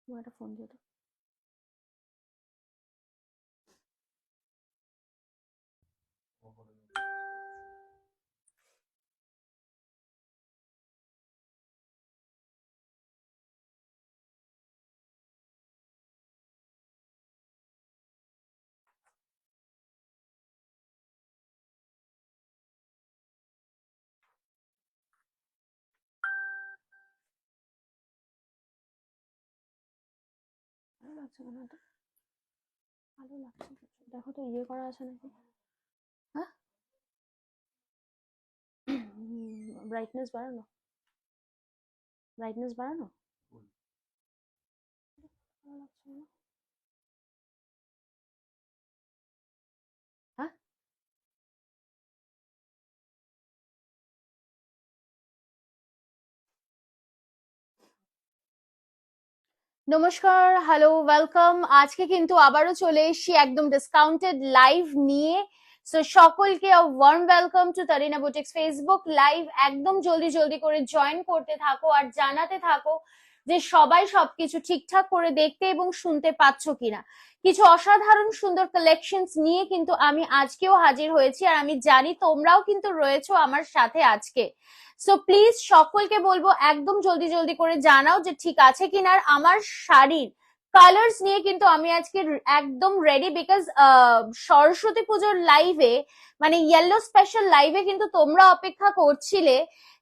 তোমার একটা ফোন দিয়ে দাও। ভালো লাগছে কেন এটা? ভালো লাগছে প্রচুর। দেখো তো ইয়ে করা আছে নাকি। হ্যাঁ, ব্রাইটনেস বাড়ানো, ব্রাইটনেস বাড়ানো। ভালো লাগছে না। হ্যাঁ, নমস্কার, হ্যালো, ওয়েলকাম। আজকে কিন্তু আবারও চলে এসেছি একদম ডিসকাউন্টেড লাইভ নিয়ে। সো সকলকে warm welcome to Tarina boutiques Facebook live. একদম জলদি জলদি করে জয়েন করতে থাকো আর জানাতে থাকো যে সবাই সবকিছু ঠিকঠাক করে দেখতে এবং শুনতে পাচ্ছ কিনা। কিছু অসাধারণ সুন্দর কালেকশনস নিয়ে কিন্তু আমি আজকেও হাজির হয়েছি, আর আমি জানি তোমরাও কিন্তু রয়েছো আমার সাথে আজকে। সো প্লিজ সকলকে বলবো একদম জলদি জলদি করে জানাও যে ঠিক আছে কিনা। আর আমার শাড়ির কালার্স নিয়ে কিন্তু আমি আজকে একদম রেডি, বিকজ সরস্বতী পুজোর লাইভে মানে ইয়েলো স্পেশাল লাইভে কিন্তু তোমরা অপেক্ষা করছিলে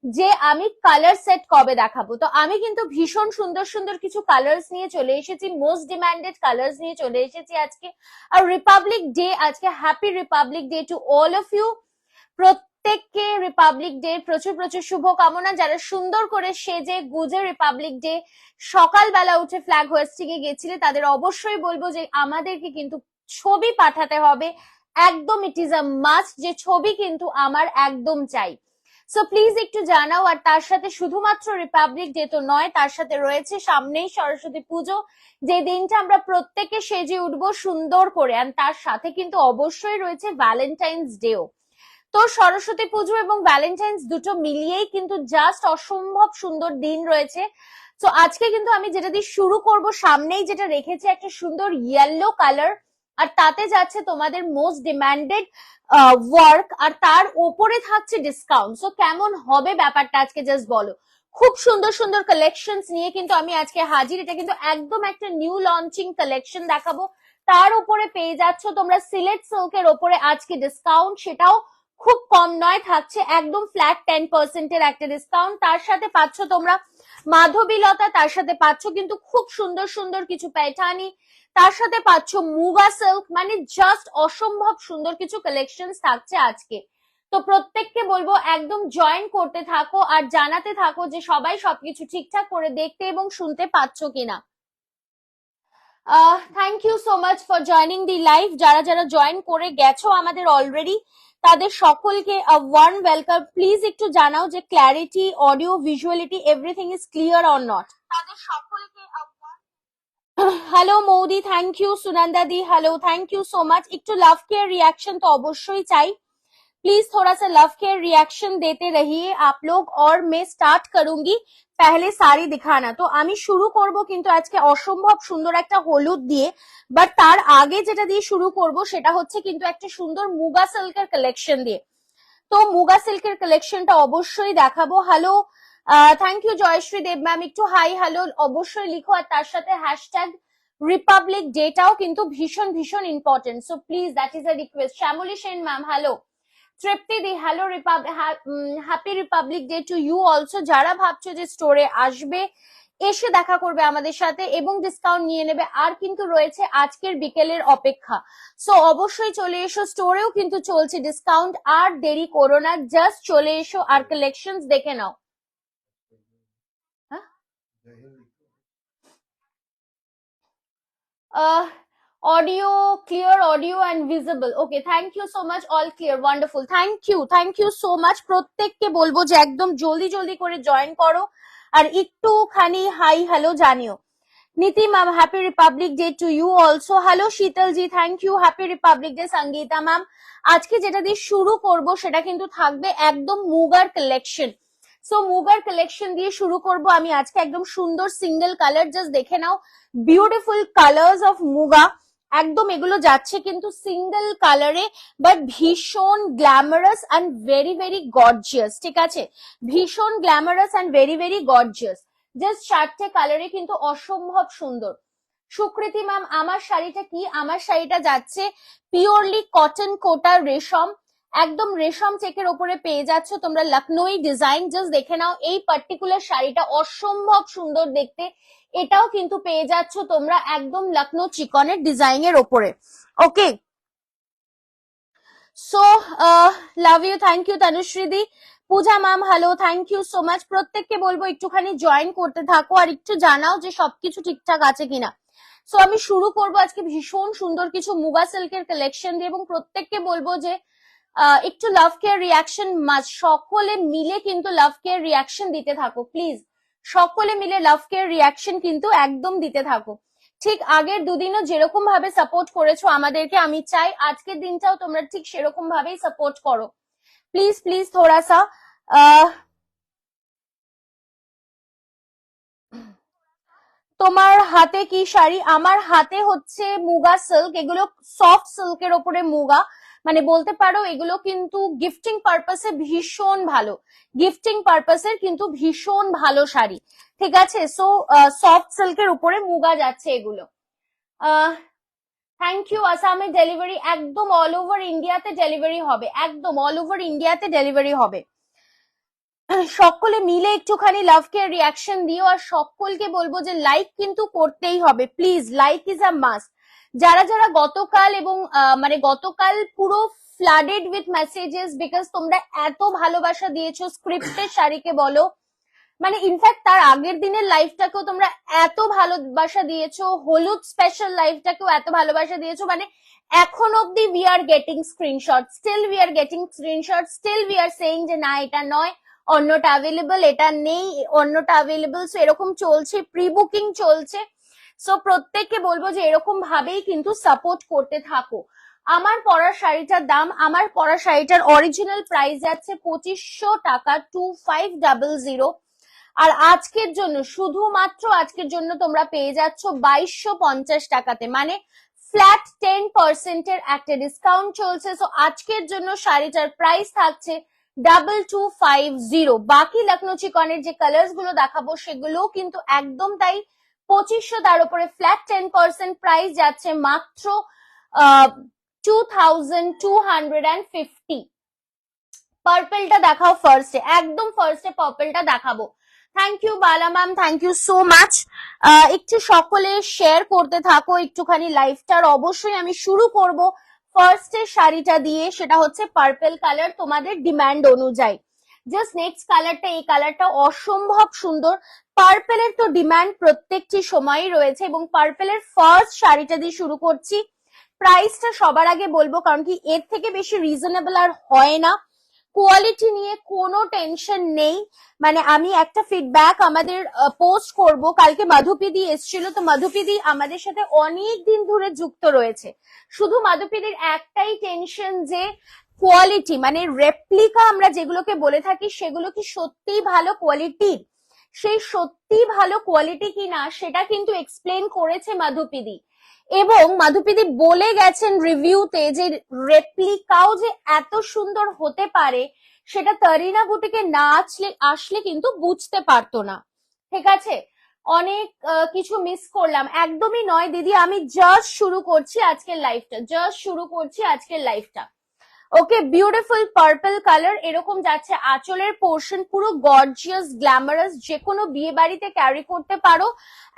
যে আমি কালার সেট কবে দেখাবো। তো আমি কিন্তু ভীষণ সুন্দর সুন্দর কিছু কালার্স নিয়ে চলে এসেছি, মোস্ট ডিমান্ডেড কালার্স নিয়ে চলে এসেছি আজকে। আর রিপাবলিক ডে আজকে, happy republic day to all of you. প্রত্যেককে রিপাবলিক ডে প্রচুর প্রচুর শুভকামনা। যারা সুন্দর করে সেজে গুজে রিপাবলিক ডে সকালবেলা উঠে ফ্ল্যাগ হোয়েস্টিং এ গেছিলে তাদের অবশ্যই বলবো যে আমাদেরকে কিন্তু ছবি পাঠাতে হবে একদম। ইট ইজ আ মাস্ট যে ছবি কিন্তু আমার একদম চাই। সো প্লিজ একটু জানাও। আর তার সাথে শুধুমাত্র রিপাবলিক ডে তো নয়, তার সাথে রয়েছে সামনেই সরস্বতী পুজো, যে দিনটা আমরা প্রত্যেকে সেজে উঠবো সুন্দর করে। আর তার সাথে কিন্তু অবশ্যই রয়েছে ভ্যালেন্টাইন্স ডেও। তো সরস্বতী পুজো এবং ভ্যালেন্টাইন্স দুটো মিলিয়েই কিন্তু জাস্ট অসম্ভব সুন্দর দিন রয়েছে। তো আজকে কিন্তু আমি যেটা দিয়ে শুরু করব, সামনেই যেটা রেখেছি একটা সুন্দর ইয়েলো কালার, আর তাতে যাচ্ছে তোমাদের মোস্ট ডিমান্ডেড ওয়ার্ক, আর তার ওপরে থাকছে ডিসকাউন্ট। সো কেমন হবে ব্যাপারটা আজকে জাস্ট বলো। খুব সুন্দর সুন্দর কালেকশনস নিয়ে কিন্তু আমি আজকে হাজির। এটা কিন্তু একদম একটা নিউ লঞ্চিং কালেকশন দেখাবো। তার উপরে পেয়ে যাচ্ছ তোমরা সিলেট সিল্কের ওপরে আজকে ডিসকাউন্ট, সেটাও খুব কম নয়, থাকছে একদম ফ্ল্যাট 10% এর একটা ডিসকাউন্ট। তার সাথে পাচ্ছ তোমরা মাধবীলতা, তার সাথে পাচ্ছ কিন্তু খুব সুন্দর সুন্দর কিছু প্যাটার্নি, তার সাথে পাচ্ছ মুগা সিল্ক, মানে জাস্ট অসম্ভব সুন্দর কিছু কালেকশন থাকছে আজকে। তো প্রত্যেককে বলবো একদম জয়েন করতে থাকো আর জানাতে থাকো যে সবাই সবকিছু ঠিকঠাক করে দেখতে এবং শুনতে পাচ্ছ কিনা। Thank you so much for joining the live. যারা যারা জয়েন করে গেছো আমাদের অলরেডি, তাদের সকলকে ওয়ার্ম ওয়েলকাম। প্লিজ একটু জানাও যে clarity, audio, visuality everything is clear or not. তাদের সকলকে হ্যালো মৌদি, thank you. Sunanda di hello, thank you so much. একটু লাভ কেয়ার रिएक्शन तो অবশ্যই চাই। प्लीज थोड़ा सा लव केयर रिएक्शन देते रहिए आप लोग। और मैं स्टार्ट करूंगी पहले साड़ी दिखाना। तो আমি শুরু করব কিন্তু আজকে অসম্ভব সুন্দর একটা হলুদ দিয়ে, বাট তার আগে যেটা দিয়ে শুরু করব সেটা হচ্ছে কিন্তু একটা সুন্দর মুগা সিল্কের কালেকশন দিয়ে। তো মুগা সিল্কের কালেকশনটা অবশ্যই দেখাবো। Hello, thank you Joyshree Deb ma'am. একটু হাই হ্যালো অবশ্যই লিখো, আর তার সাথে হ্যাশট্যাগ রিপাবলিক ডেটাও কিন্তু ভীষণ ভীষণ important. So please that is a request. Shyamali Sen ma'am hello, Tripti di hello, happy republic day to you also. যারা ভাবছো যে স্টোরে আসবে, এসে দেখা করবে আমাদের সাথে এবং ডিসকাউন্ট নিয়ে নেবে, আর কিন্তু রয়েছে আজকের বিকেলের অপেক্ষা। সো অবশ্যই চলে এসো, স্টোরেও কিন্তু চলছে ডিসকাউন্ট। আর দেরি করো না, জাস্ট চলে এসো আর কালেকশন দেখে নাও। Audio clear, audio and visible. Okay, thank you so much, all clear, wonderful, thank you so much. প্রত্যেককে বলবো যে একদম জলদি জলদি করে জয়েন করো আর একটুখানি হাই হ্যালো জানিও। Niti ma'am happy republic day to you also. Hello Sheetal ji, thank you, happy republic day. Sangeeta ma'am, আজকে যেটা দিয়ে শুরু করব সেটা কিন্তু থাকবে একদম মুগার কালেকশন। সো মুগার কালেকশন দিয়ে শুরু করব আমি আজকে, একদম সুন্দর সিঙ্গেল কালার, জাস্ট দেখে নাও, বিউটিফুল কালার্স অফ মুগা, একদম এগুলো যাচ্ছে কিন্তু সিঙ্গেল কালারে, বাট ভীষণ glamorous and very very gorgeous, ঠিক আছে, ভীষণ glamorous and very very gorgeous, just 4টে কালারে কিন্তু অসম্ভব সুন্দর। সুকৃতি ম্যাম, আমার শাড়িটা কি? আমার শাড়িটা যাচ্ছে পিওরলি কটন কোটা রেশম, একদম রেশম চেকের ওপরে পেয়ে যাচ্ছ তোমরা লখনৌই ডিজাইন, জাস্ট দেখে নাও, এই পার্টিকুলার শাড়িটা অসম্ভব সুন্দর দেখতে, এটাও কিন্তু পেয়ে যাচ্ছ তোমরা একদম লখনৌ চিকনের ডিজাইনের ওপরে। Okay, so love you, thank you Tanushree di. Puja ma'am hello, thank you so much. প্রত্যেককে বলবো একটুখানি জয়েন করতে থাকো আর একটু জানাও যে সবকিছু ঠিকঠাক আছে কিনা। সো আমি শুরু করবো আজকে ভীষণ সুন্দর কিছু মুগা সিল্কের কালেকশন দিয়ে, এবং প্রত্যেককে বলবো যে একটু লাভ কেয়ার রিয়াকশন মাস্ট, সকলে মিলে কিন্তু লাভ কেয়ার রিয়াকশন দিতে থাকো প্লিজ, সকলে মিলে লাভ কেয়ার রিয়াকশন কিন্তু একদম দিতে থাকো। ঠিক আগের দুদিনও যেরকম ভাবে সাপোর্ট করেছো আমাদেরকে, আমি চাই আজকের দিনটাও তোমরা ঠিক সেরকম ভাবেই সাপোর্ট করো প্লিজ প্লিজ। থোড়া সা তোমার হাতে কি শাড়ি? আমার হাতে হচ্ছে মুগা সিল্ক, এগুলো সফট সিল্কের ওপরে মুগা, মানে বলতে পারো এগুলো কিন্তু গিফটিং পারপাসে ভীষণ ভালো, গিফটিং পারপাসের কিন্তু ভীষণ ভালো শাড়ি, ঠিক আছে। সো সফট সিল্কের উপরে মুগা যাচ্ছে এগুলো। Thank you. আসামে ডেলিভারি একদম অল ওভার ইন্ডিয়াতে ডেলিভারি হবে, একদম অল ওভার ইন্ডিয়াতে ডেলিভারি হবে। সকলে মিলে একটুখানি লাভ কেয়ার রিয়াকশন দিও, আর সকলকে বলবো যে লাইক কিন্তু করতেই হবে please, like is a must. যারা যারা গতকাল এবং মানে গতকাল পুরো ফ্লাডেড উইথ মেসেজেস, বিকজ তোমরা এত ভালোবাসা দিয়েছো স্ক্রিপ্টের শাড়িকে বলো, মানে ইনফ্যাক্ট তার আগের দিনের লাইফটাকেও তোমরা এত ভালোবাসা দিয়েছো, হলুদ স্পেশাল লাইফটাকেও এত ভালোবাসা দিয়েছো, মানে এখন অব্দি we are getting screenshot, still we are getting screenshot, still we are saying যে না এটা নয়, অন্যটা অ্যাভেলেবল, এটা নেই, অন্যটা অ্যাভেলেবল, সো এরকম চলছে, প্রি বুকিং চলছে। সো প্রত্যেককে বলবো যে এরকম ভাবেই কিন্তু সাপোর্ট করতে থাকো। আমার পরা শাড়িটার দাম, আমার পরা শাড়িটার অরিজিনাল প্রাইস যাচ্ছে 2500 টাকা, 2500, আর আজকের জন্য, শুধুমাত্র আজকের জন্য তোমরা পেয়ে যাচ্ছ 2250 টাকাতে, মানে ফ্ল্যাট 10% এর একটা ডিসকাউন্ট চলছে। সো আজকের জন্য শাড়িটার প্রাইস থাকছে 2250। বাকি লখনৌ চিকনের যে কালার্স গুলো দেখাবো সেগুলো কিন্তু একদম তাই 2500, তার উপরে ফ্ল্যাট 10% প্রাইস যাচ্ছে মাত্র 2250। পার্পলটা দেখাও ফার্স্টে, একদম ফার্স্টে পার্পলটা দেখাবো। Thank you Bala ma'am, thank you so much. একটু সকলে শেয়ার করতে থাকো একটুখানি লাইভটার। অবশ্যই আমি শুরু করব ফার্স্টে শাড়িটা দিয়ে, সেটা হচ্ছে পার্পল কালার তোমাদের ডিমান্ড অনুযায়ী। জাস্ট নেক্সট কালারটা, এই কালারটা অসম্ভব সুন্দর, পার্পলের তো ডিমান্ড প্রত্যেকটি সময়ই রয়েছে, এবং পার্পলের ফার্স্ট শাড়িটা দিয়ে শুরু করছি। প্রাইসটা সবার আগে বলবো, কারণ কি এর থেকে বেশি রিজনেবল আর হয় না। কোয়ালিটি নিয়ে কোনো টেনশন নেই, মানে আমি একটা ফিডব্যাক আমাদের পোস্ট করব, কালকে মাধুপিদি এসেছিল, তো মাধুপিদি আমাদের সাথে অনেক দিন ধরে যুক্ত রয়েছে। শুধু মাধুপিদির একটাই টেনশন যে কোয়ালিটি, মানে রেপ্লিকা আমরা যেগুলোকে বলে থাকি সেগুলো কি সত্যিই ভালো কোয়ালিটির, সেই সত্যি ভালো কোয়ালিটি কিনা সেটা কিন্তু এক্সপ্লেন করেছে মাধুপিদি, এবং মাধুপিদি বলে গেছেন রিভিউতে যে রেপ্লিকাও যে এত সুন্দর হতে পারে সেটা তরিনা বুটিকে না আসলে কিন্তু বুঝতে পারতো না, ঠিক আছে। অনেক কিছু মিস করলাম, একদমই নয় দিদি, আমি জাস্ট শুরু করছি আজকের লাইফটা, জাস্ট শুরু করছি আজকের লাইফটা। ওকে, বিউটিফুল পার্পল কালার, এরকম যাচ্ছে আঁচলের পোর্শন, পুরো গর্জিয়াস গ্ল্যামারাস, যে কোনো বিয়ে বাড়িতে ক্যারি করতে পারো।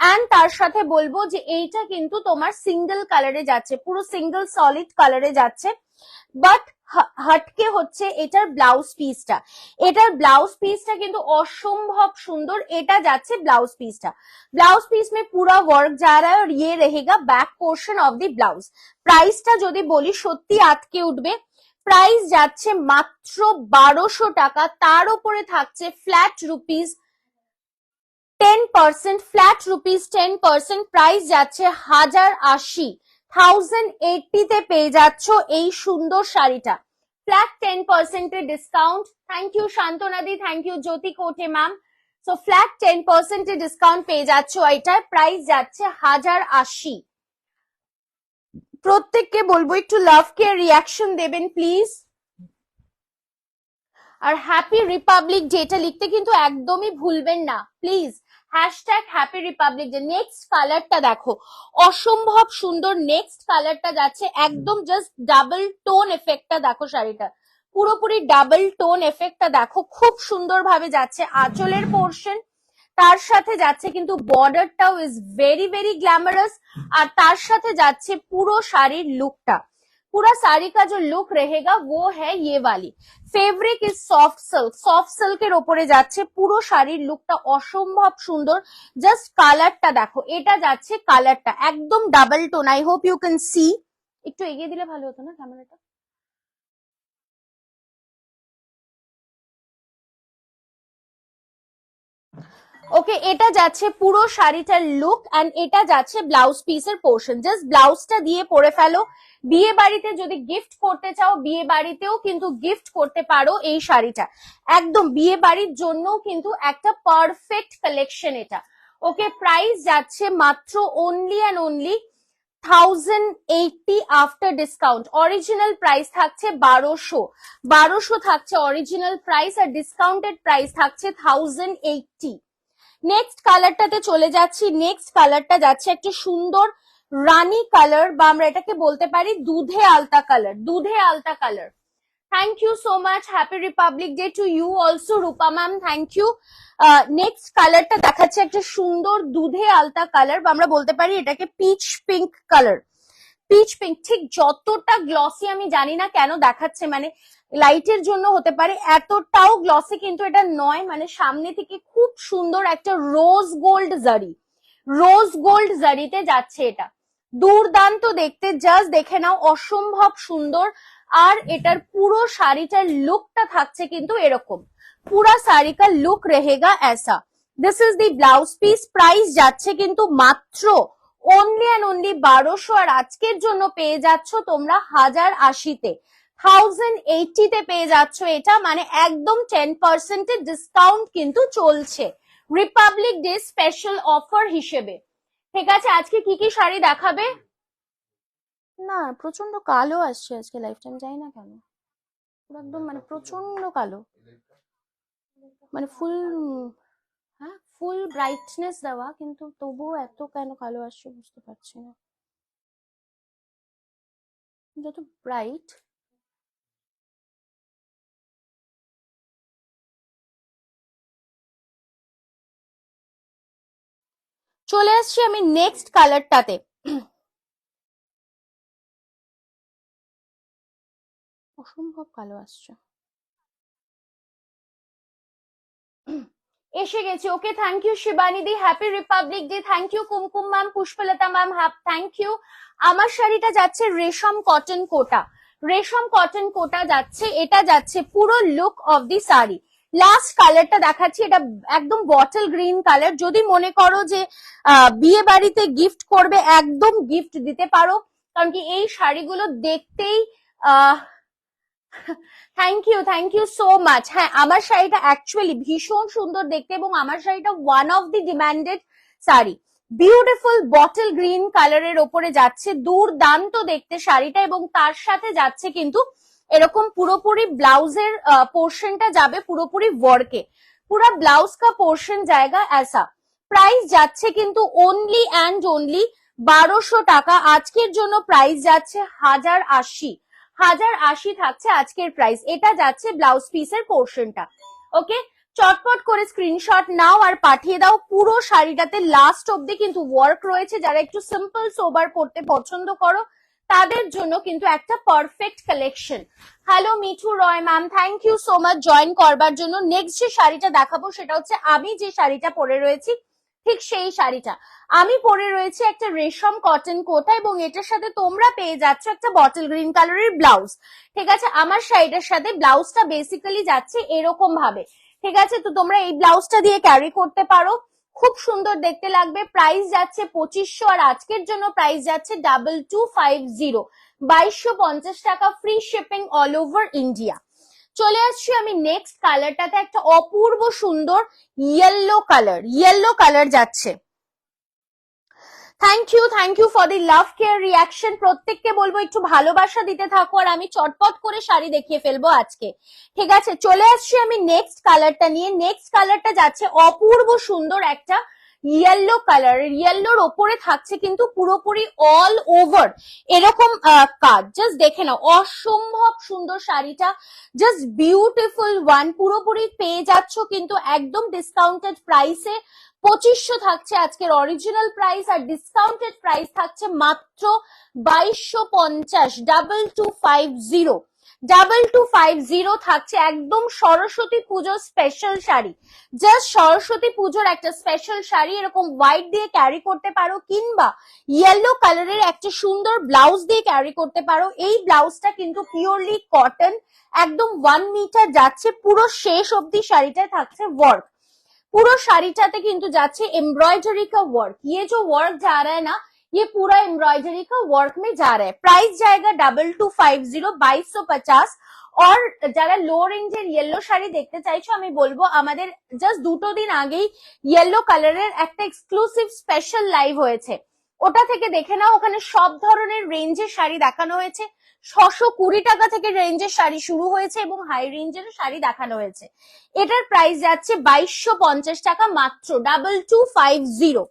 অ্যান্ড তার সাথে বলবো যে এইটা কিন্তু তোমার সিঙ্গেল কালারে যাচ্ছে, পুরো সিঙ্গেল সলিড কালারে যাচ্ছে, বাট হটকে হচ্ছে এটার ব্লাউজ পিসটা, এটার ব্লাউজ পিসটা কিন্তু অসম্ভব সুন্দর, এটা যাচ্ছে ব্লাউজ পিসটা। ব্লাউজ পিস মে পুরা ওয়ার্ক যা রা है और ये रहेगा back portion of the blouse. প্রাইসটা যদি বলি সত্যি আটকে উঠবে, প্রাইস যাচ্ছে মাত্র 1200 টাকা, তার উপরে থাকছে flat rupees 10%, flat rupees 10%, price যাচ্ছে 1080 তে পেয়ে যাচ্ছ এই সুন্দর শাড়িটা। Flat 10% discount. থ্যাংক ইউ শান্তনাদি, thank you Jyoti Kote ma'am. So flat 10% discount পেয়ে যাচ্ছ, এটার প্রাইস যাচ্ছে 1080। প্রত্যেককে বলবো একটু লাভ কেয়ার রিয়াকশন দেবেন প্লিজ। আর হ্যাপি রিপাবলিক ডেটা লিখতে কিন্তু একদমই ভুলবেন না please, hashtag happy republic day. Next কালারটা দেখো, অসম্ভব সুন্দর নেক্সট কালারটা যাচ্ছে, একদম জাস্ট ডাবল টোন এফেক্টটা দেখো, শাড়িটা পুরোপুরি ডাবল টোন এফেক্টটা দেখো, খুব সুন্দর ভাবে যাচ্ছে আঁচলের পোর্শন, তার সাথে যাচ্ছে কিন্তু বর্ডারটাও ইজ ভেরি ভেরি গ্ল্যামারাস, আর তার সাথে যাচ্ছে পুরো শাড়ির লুকটা। पूरा साड़ी का जो लुक रहेगा वो है ये वाली। Fabric is soft silk, soft সিল্কের ওপরে যাচ্ছে, পুরো শাড়ির লুকটা অসম্ভব সুন্দর। জাস্ট কালারটা দেখো, এটা যাচ্ছে কালারটা একদম double tone. I hope you can see. একটু এগিয়ে দিলে ভালো হতো না ক্যামেরাটা। ওকে, এটা যাচ্ছে পুরো শাড়িটার লুক, এন্ড এটা যাচ্ছে ব্লাউজ পিসের পোর্শন। জাস্ট ব্লাউজটা দিয়ে পরে ফেলো। বিয়ে বাড়িতে যদি গিফট করতে চাও, বিয়ে বাড়িতেও কিন্তু গিফট করতে পারো এই শাড়িটা, একদম বিয়ে বাড়ির জন্য কিন্তু একটা পারফেক্ট কালেকশন এটা। ওকে, প্রাইস যাচ্ছে মাত্র only and only 1080 after discount. Original price থাকছে 1200 থাকছে অরিজিনাল প্রাইস, আর ডিসকাউন্টেড প্রাইস থাকছে 1080। নেক্সট কালারটাতে চলে যাচ্ছি। নেক্সট কালারটা যাচ্ছে একটা সুন্দর রানী কালার, বা আমরা এটাকে বলতে পারি দুধে আলতা কালার, দুধে আলতা colour. Thank you so much, happy republic day to you also Rupa ma'am, thank you. Next কালারটা দেখাচ্ছে একটা সুন্দর দুধে আলতা কালার, বা আমরা বলতে পারি এটাকে pitch pink colour. Pitch pink, ঠিক যতটা গ্লসি আমি জানি না কেন দেখাচ্ছে, মানে লাইটের জন্য হতে পারে, এতটাও গ্লসি কিন্তু এটা নয়। মানে সামনে থেকে খুব সুন্দর একটা রোজ গোল্ড জারি, রোজ গোল্ড জারিতে যাচ্ছে এটা, দুর্দান্ত দেখতে। জাস্ট দেখে নাও, অসম্ভব সুন্দর। আর এটার পুরো শাড়িটার লুকটা থাকছে কিন্তু এরকম, পুরা শাড়ি কা লুক रहेगा ऐसा। This is the blouse piece. Price যাচ্ছে কিন্তু মাত্র অনলি অ্যান্ড অনলি 1200, আর আজকের জন্য পেয়ে যাচ্ছ তোমরা 1080-তে, 1080-তে পেয়ে যাচ্ছ এটা, মানে একদম 10% ডিসকাউন্ট কিন্তু চলছে রিপাবলিক ডে স্পেশাল অফার হিসেবে। ঠিক আছে, আজকে কি কি শাড়ি দেখাবে? না, প্রচন্ড কালো আসছে আজকে লাইফটা, আমি জানি না কেন, পুরো একদম মানে প্রচন্ড কালো, মানে ফুল, হ্যাঁ ফুল ব্রাইটনেস দেওয়া, কিন্তু তবুও এত কেন কালো আসছে বুঝতে পারছি না। যত ব্রাইট, চলে আসছি আমি নেক্সট কালারটাতে। অসম্ভব কালো আসছে, এসে গেছি। Okay, thank you Shivani di, happy republic day. Thank you Kumkum ma'am, Pushpalata ma'am, thank you. আমার শাড়িটা যাচ্ছে রেশম কটন কোটা, রেশম কটন কোটা যাচ্ছে, এটা যাচ্ছে পুরো look of the sari. Last কালারটা দেখাচ্ছি, এটা একদম বটল গ্রিন কালার। যদি মনে করো যে বিয়ে বাড়িতে গিফট করবে, একদম গিফট দিতে পারো, কারণ কি এই শাড়িগুলো দেখতেই থ্যাংক ইউ সো মাচ। হ্যাঁ, আমার শাড়িটা অ্যাকচুয়ালি ভীষণ সুন্দর দেখতে, এবং আমার শাড়িটা one of the demanded sari. Beautiful bottle green কালারের ওপরে যাচ্ছে, দুর্দান্ত দেখতে শাড়িটা, এবং তার সাথে যাচ্ছে কিন্তু এরকম পুরোপুরি ব্লাউজের পোর্শনটা যাবে পুরোপুরি ওয়ার্কে, পুরা ব্লাউজ কা পোর্শন জায়গা ऐसा। প্রাইস যাচ্ছে কিন্তু অনলি অ্যান্ড অনলি 1200 টাকা। আজকের জন্য প্রাইস যাচ্ছে 1080, 1080 থাকছে আজকের প্রাইস। এটা যাচ্ছে ব্লাউজ পিসের পোর্শনটা। ওকে, চটপট করে স্ক্রিনশট নাও আর পাঠিয়ে দাও। পুরো শাড়িটাতে লাস্ট অব্দি কিন্তু ওয়ার্ক রয়েছে। যারা একটু সিম্পল সোবার পড়তে পছন্দ করো তাদের জন্য কিন্তু একটা perfect collection. Hello Mithu Roy ma'am, thank you so much join করবার জন্য। নেক্সট যে শাড়িটা দেখাবো সেটা হচ্ছে আমি যে শাড়িটা পরে রয়েছি ঠিক সেই শাড়িটা। আমি পরে রয়েছে একটা রেশম কটন কোটা, এবং এটার সাথে তোমরা পেয়ে যাচ্ছ একটা বটল গ্রিন কালারের ব্লাউজ। ঠিক আছে, আমার শাড়িটার সাথে ব্লাউজটা বেসিক্যালি যাচ্ছে এরকম ভাবে। ঠিক আছে, তো তোমরা এই ব্লাউজটা দিয়ে ক্যারি করতে পারো, খুব সুন্দর দেখতে লাগবে। প্রাইস যাচ্ছে 2500 আর আজকের জন্য প্রাইস যাচ্ছে 2250, 2250 টাকা, free shipping all over India. চলে আসছি আমি নেক্সট কালারটাতে, একটা অপূর্ব সুন্দর ইয়েলো কালার যাচ্ছে। Thank you for the love care reaction. প্রত্যেককে বলবো একটু ভালোবাসা দিতে থাকো, আর আমি চটপট করে শাড়ি দেখিয়ে ফেলবো আজকে, ঠিক আছে? চলে আসছি আমি নেক্সট কালারটা নিয়ে। নেক্সট কালারটা যাচ্ছে অপূর্ব সুন্দর একটা ইয়েলো কালার। ইয়েলোর ওপরে থাকছে কিন্তু পুরোপুরি অল ওভার এরকম কাজ। জাস্ট দেখে নাও, অসম্ভব সুন্দর শাড়িটা, জাস্ট বিউটিফুল ওয়ান। পুরোপুরি পেয়ে যাচ্ছ কিন্তু একদম ডিসকাউন্টেড প্রাইসে। 2500 থাকছে আজকের অরিজিনাল প্রাইস, আর ডিসকাউন্টেড প্রাইস থাকছে মাত্র 2250, 2250 থাকছে। একদম সরস্বতী পুজোর স্পেশাল শাড়ি, জাস্ট সরস্বতী পুজোর একটা স্পেশাল শাড়ি। এরকম হোয়াইট দিয়ে ক্যারি করতে পারো, কিংবা ইয়েলো কালারের একটা সুন্দর ব্লাউজ দিয়ে ক্যারি করতে পারো। এই ব্লাউজটা কিন্তু পিওরলি কটন, একদম 1 মিটার যাচ্ছে। পুরো শেষ অব্দি শাড়িটায় থাকছে ওয়ার্ক, पूरा শাড়িটাতে কিন্তু যাচ্ছে एम्ब्रॉयडरी का वर्क। ये जो वर्क जा रहा है ना, ये पूरा एम्ब्रॉयडरी का वर्क में जा रहा है। प्राइस जाएगा 2250, 2250। और যারা লো রেঞ্জের ইয়েলো শাড়ি দেখতে চাইছো, আমি বলবো আমাদের জাস্ট 2 দিন আগেই ইয়েলো কালারের একটা এক্সক্লুসিভ স্পেশাল লাইভ হয়েছে, ওটা থেকে দেখে নাও। ওখানে সব ধরনের রেঞ্জের শাড়ি দেখানো হয়েছে। 620 টাকা থেকে রেঞ্জের শাড়ি শুরু হয়েছে এবং হাই রেঞ্জের শাড়ি দেখানো হয়েছে। এটার প্রাইস যাচ্ছে 2250 টাকা মাত্র, 2250।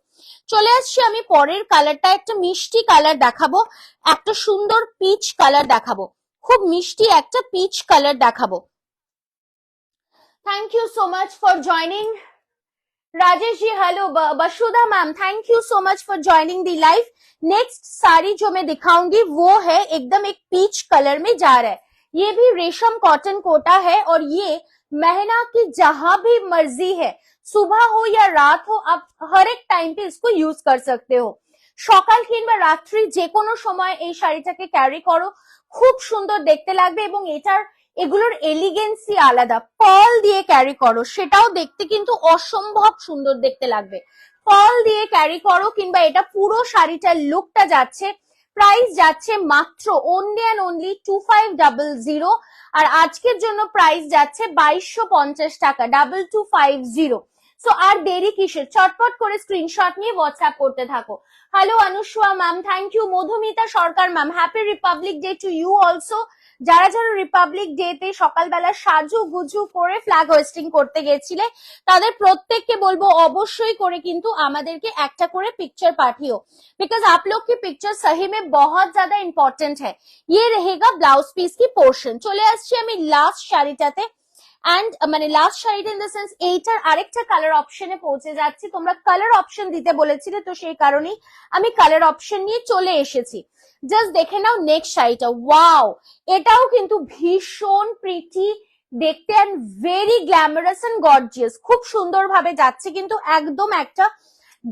চলে আসছি আমি পরের কালারটা, একটা মিষ্টি কালার দেখাবো, একটা সুন্দর পিচ কালার দেখাবো, খুব মিষ্টি একটা পিচ কালার দেখাবো। Thank you so much for joining Rajesh ji. Hello Basudha ma'am, thank you so much for joining the live. Next sari जो मैं दिखाऊंगी वो है एकदम एक पीच कलर में जा रहा है। ये भी रेशम कॉटन कोटा है, और ये महना की जहां भी मर्जी है, सुबह हो या रात हो, आप हर एक टाइम पे इसको यूज कर सकते हो। সকাল কিংবা রাত্রি যে কোনো সময় এই শাড়িটাকে ক্যারি করো, খুব সুন্দর দেখতে লাগবে। এবং এগুলোর এলিগেন্সি আলাদা। পার্ল দিয়ে ক্যারি করো, সেটাও দেখতে কিন্তু অসম্ভব সুন্দর দেখতে লাগবে। পার্ল দিয়ে ক্যারি করো, কিংবা এটা পুরো শাড়িটার লুকটা যাচ্ছে। প্রাইস যাচ্ছে মাত্র অনলি অ্যান্ড অনলি 2500, আর আজকের জন্য প্রাইস যাচ্ছে 2250 টাকা, 2250। সো আর দেরি কিসের, চটপট করে স্ক্রিনশট নিয়ে হোয়াটসঅ্যাপ করতে থাকো। Hello Anushka ma'am, thank you. Madhumita Sarkar ma'am, happy republic day to you also. যারা যারা রিপাবলিক ডে তে সকালবেলা সাজু গুজু করে ফ্ল্যাগ হোয়েস্টিং করতে গেছিলে, তাদের প্রত্যেককে বলবো অবশ্যই করে কিন্তু আমাদেরকে একটা করে পিকচার পাঠিও, बिकॉज आप लोग की पिक्चर सही में बहुत ज्यादा इम्पोर्टेंट है। ये रहेगा ब्लाउज पीस की पोर्शन। চলে আসছি আমি লাস্ট শাড়িটাতে, এন্ড মানে লাস্ট শাড়িটা ইন দ্য সেন্স এইটার আরেকটা কালার অপশনে পৌঁছে যাচ্ছি। তোমরা কালার অপশন দিতে বলেছিলে, তো সেই কারণেই আমি কালার অপশন নিয়ে চলে এসেছি। জাস্ট দেখে নাও নেক্সট শাড়িটা, ওয়াও, এটাও কিন্তু ভীষণ প্রিটি দেখতে and very glamorous and gorgeous. খুব সুন্দর ভাবে যাচ্ছে কিন্তু একদম একটা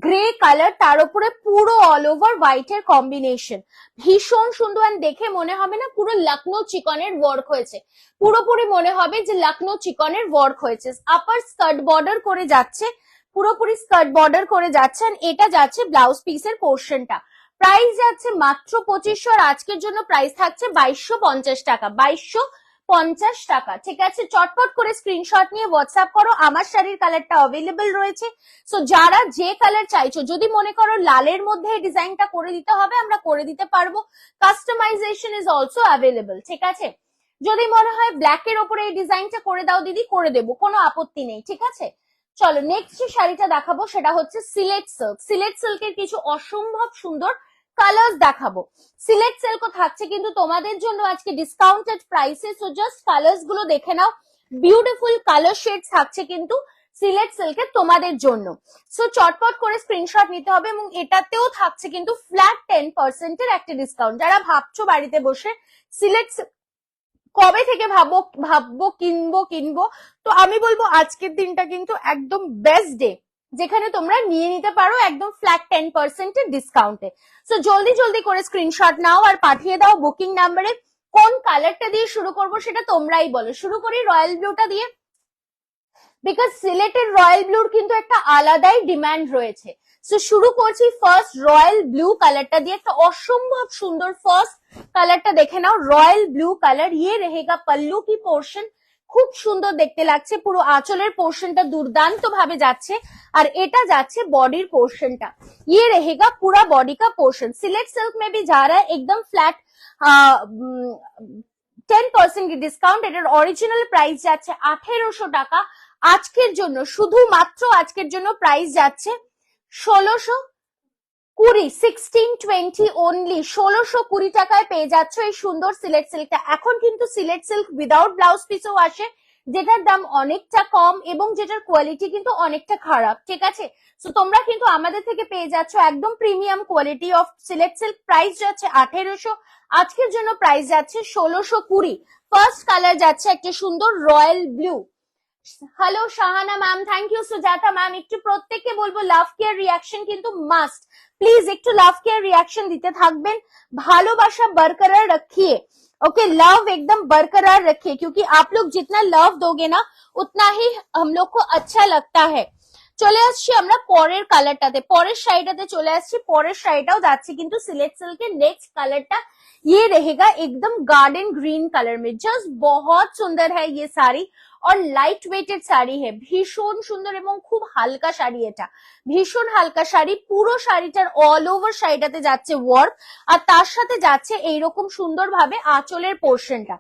গ্রে কালার, তার উপরে পুরো অল ওভার হোয়াইট এর কম্বিনেশন, ভীষণ সুন্দর। এন্ড দেখে মনে হবে না পুরো লখনৌ চিকনের ওয়ার্ক হয়েছে, পুরোপুরি মনে হবে যে লখনৌ চিকনের ওয়ার্ক হয়েছে। আপার স্কার্ট বর্ডার করে যাচ্ছে, পুরোপুরি স্কার্ট বর্ডার করে যাচ্ছে। এটা যাচ্ছে ব্লাউজ পিসের পোর্শনটা। প্রাইস যাচ্ছে মাত্র 2500, আর আজকের জন্য প্রাইস থাকছে 2250 টাকা, 2250 টাকা। ঠিক আছে, চটপট করে স্ক্রিনশট নিয়ে হোয়াটসঅ্যাপ করো। আমার শাড়ির কালারটা অ্যাভেলেবল রয়েছে, সো যারা যে কালার চাইছো, যদি মনে করো লালের মধ্যে এই ডিজাইনটা করে দিতে হবে, আমরা করে দিতে পারবো। কাস্টমাইজেশন ইজ অলসো অ্যাভেলেবল, ঠিক আছে? যদি মনে হয় ব্ল্যাক এর ওপরে এই ডিজাইনটা করে দাও দিদি, করে দেবো, কোনো আপত্তি নেই, ঠিক আছে? চলো নেক্সট যে শাড়িটা দেখাবো সেটা হচ্ছে সিলেট সিল্ক। সিলেট সিল্কের কিছু অসম্ভব সুন্দর কালার্স দেখাবো। সিলেট সিল্কও থাকছে কিন্তু তোমাদের জন্য আজকে ডিসকাউন্টেড প্রাইসে, সো জাস্ট কালার্স গুলো দেখে নাও। বিউটিফুল কালার শেডস থাকছে কিন্তু সিলেট সিল্কের তোমাদের জন্য। সো চটপট করে স্ক্রিনশট নিতে হবে, এবং এটাতেও থাকছে কিন্তু ফ্ল্যাট 10% এর একটা ডিসকাউন্ট। যারা ভাবছো বাড়িতে বসে সিলেট কবে থেকে ভাববো কিনবো, তো আমি বলবো আজকের দিনটা কিন্তু একদম বেস্ট ডে, যেখানে তোমরা নিয়ে নিতে পারো একদম ফ্ল্যাট 10% এর ডিসকাউন্টে। সো জলদি করে স্ক্রিনশট নাও আর পাঠিয়ে দাও বুকিং নাম্বারে। কোন কালারটা দিয়ে শুরু করবো সেটা তোমরাই বলো। শুরু করি রয়্যাল ব্লুটা দিয়ে। বিকজ সিলেটের রয়্যাল ব্লুর কিন্তু একটা আলাদাই ডিমান্ড রয়েছে। সো শুরু করছি ফার্স্ট রয়্যাল ব্লু কালারটা দিয়ে, একটা অসম্ভব সুন্দর ফার্স্ট কালারটা দেখে নাও, রয়্যাল ব্লু কালার। ইয়ে रहेगा पल्लू की पोर्शन, খুব সুন্দর দেখতে লাগছে, পুরো আঁচলের পোর্শনটা দুর্দান্ত ভাবে যাচ্ছে, আর এটা যাচ্ছে বডির পোর্শনটা। ये रहेगा पूरा बॉडी का पोर्शन। सिलेक्ट सिल्क में भी जा रहा है एकदम फ्लैट 10% की डिस्काउंट। এটার অরিজিনাল প্রাইস যাচ্ছে 1800 টাকা, আজকের জন্য শুধুমাত্র আজকের জন্য প্রাইস যাচ্ছে 1620, 1620 অনলি, 1620 টাকায় পেয়ে যাচ্ছ এই সুন্দর সিলেট সিল্কটা। এখন কিন্তু সিলেট সিল্ক উইদাউট ব্লাউজ পিসও আসে, যেটার দাম অনেকটা কম এবং যেটার কোয়ালিটি কিন্তু অনেকটা খারাপ, ঠিক আছে। তো তোমরা কিন্তু আমাদের থেকে পেয়ে যাচ্ছ একদম premium quality of Sylhet silk. Price যাচ্ছে 1800, আজকের জন্য প্রাইস যাচ্ছে 1620। ফার্স্ট কালার যাচ্ছে একটা সুন্দর royal blue. Hello Shahana ma'am, thank you. Sujata ma'am, একটু প্রত্যেককে বলবো লাভ কেয়ার রিয়াকশন কিন্তু মাস্ট, প্লিজ একটু লাভ কেয়ার রিয়াকশন দিতে থাকবেন, ভালোবাসা बरकरार रखिए। ओके, लव एकदम बरकरार रखिए, क्योंकि आप लोग जितना लव दोगे ना उतना ही हम लोग को अच्छा लगता है। চলে আসছি আমরা পরের কালারটাতে, পরের শাড়িটাতে চলে আসছি। পরের শাড়িটাও যাচ্ছে কিন্তু সিলেট সিল্কের। নেক্সট কালারটা ये रहेगा एकदम गार्डन ग्रीन कलर में, जस्ट बहुत सुंदर है ये साड़ी और লাইট ওয়েটেড শাড়ি হে, ভীষণ সুন্দর এবং খুব হালকা শাড়ি, এটা ভীষণ হালকা শাড়ি। পুরো শাড়িটার অল ওভার শাড়িটাতে যাচ্ছে ওয়ার্ক, আর তার সাথে যাচ্ছে এইরকম সুন্দর ভাবে আঁচলের পোর্শনটা।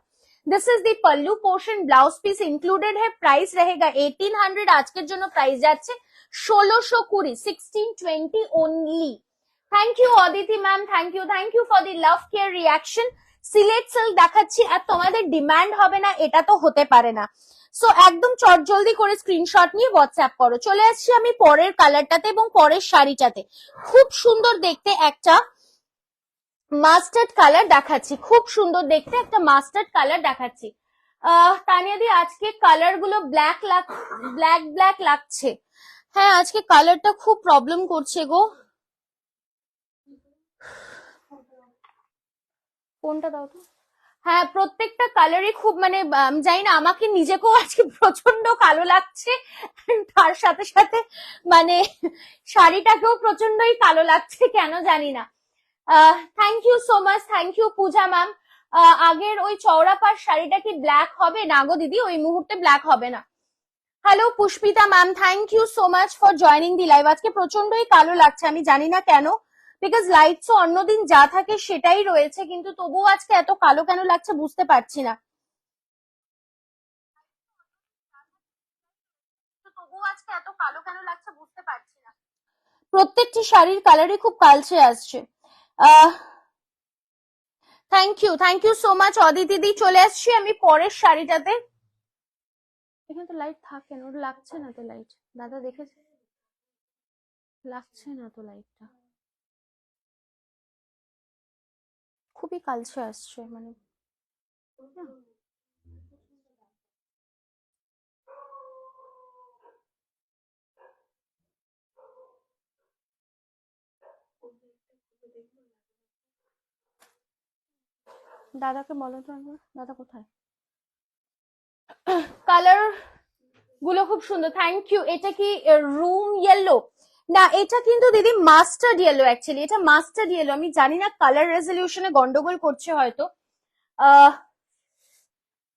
This is the pallu portion, blouse piece included है। प्राइस रहेगा 1800, আজকের জন্য প্রাইস যাচ্ছে 1620, 1620 only. Thank you Aditi ma'am, thank you for the love care reaction. Sylhet silk দেখাচ্ছি আর তোমাদের ডিমান্ড হবে না, এটা তো হতে পারে না। সো একদম চটজলদি করে স্ক্রিনশট নিয়ে হোয়াটসঅ্যাপ করো। চলে আসছি আমি পরের কালারটাতে এবং পরের শাড়িটাতে। খুব সুন্দর দেখতে একটা মাস্টার্ড কালার দেখাচ্ছি, খুব সুন্দর দেখতে একটা মাস্টার্ড কালার দেখাচ্ছি। তানিয়াদি, আজকে কালার গুলো ব্ল্যাক ব্ল্যাক লাগছে। হ্যাঁ, আজকে কালারটা খুব প্রবলেম করছে গো। কোনটা দাও তো। হ্যাঁ, প্রত্যেকটা কালারই খুব মানে জানি না, আমাকে নিজেকেও আজকে প্রচন্ড কালো লাগছে, তার সাথে সাথে মানে শাড়িটাকেও প্রচন্ডই কালো লাগছে, কেন জানি না। Thank you so much, thank you Puja ma'am. আগের ওই চওড়া পাড় শাড়িটা কি ব্ল্যাক হবে? না গো দিদি, ওই মুহূর্তে ব্ল্যাক হবে না। Hello Pushpita ma'am, thank you so much for joining the live. আজকে প্রচন্ডই কালো লাগছে, আমি জানি না কেন, বিকজ লাইটস অন্যদিন যা থাকে সেটাই রয়েছে, কিন্তু তবুও আজকে এত কালো কেন লাগছে বুঝতে পারছি না। প্রত্যেকটি শাড়ির কালারই খুব কালচে আসছে। Thank you so much Aditi di. চলে আসছি আমি পরের শাড়িটাতে। এখানে তো লাইট থাকে না, ওর লাগছে না তো লাইট, দাদা দেখেছে, লাগছে না তো লাইটটা, খুবই কালচে আসছে মানে। দাদাকে বলো তো একবার, দাদা কোথায়? কালার গুলো খুব সুন্দর, থ্যাংক ইউ। এটা কি রুম ইয়েলো? না, এটা কিন্তু দিদি মাস্টার্ড ইয়েলো, অ্যাকচুয়ালি এটা মাস্টার্ড ইয়েলো। আমি জানি না, কালার রেজলিউশনে গন্ডগোল করছে হয়তো,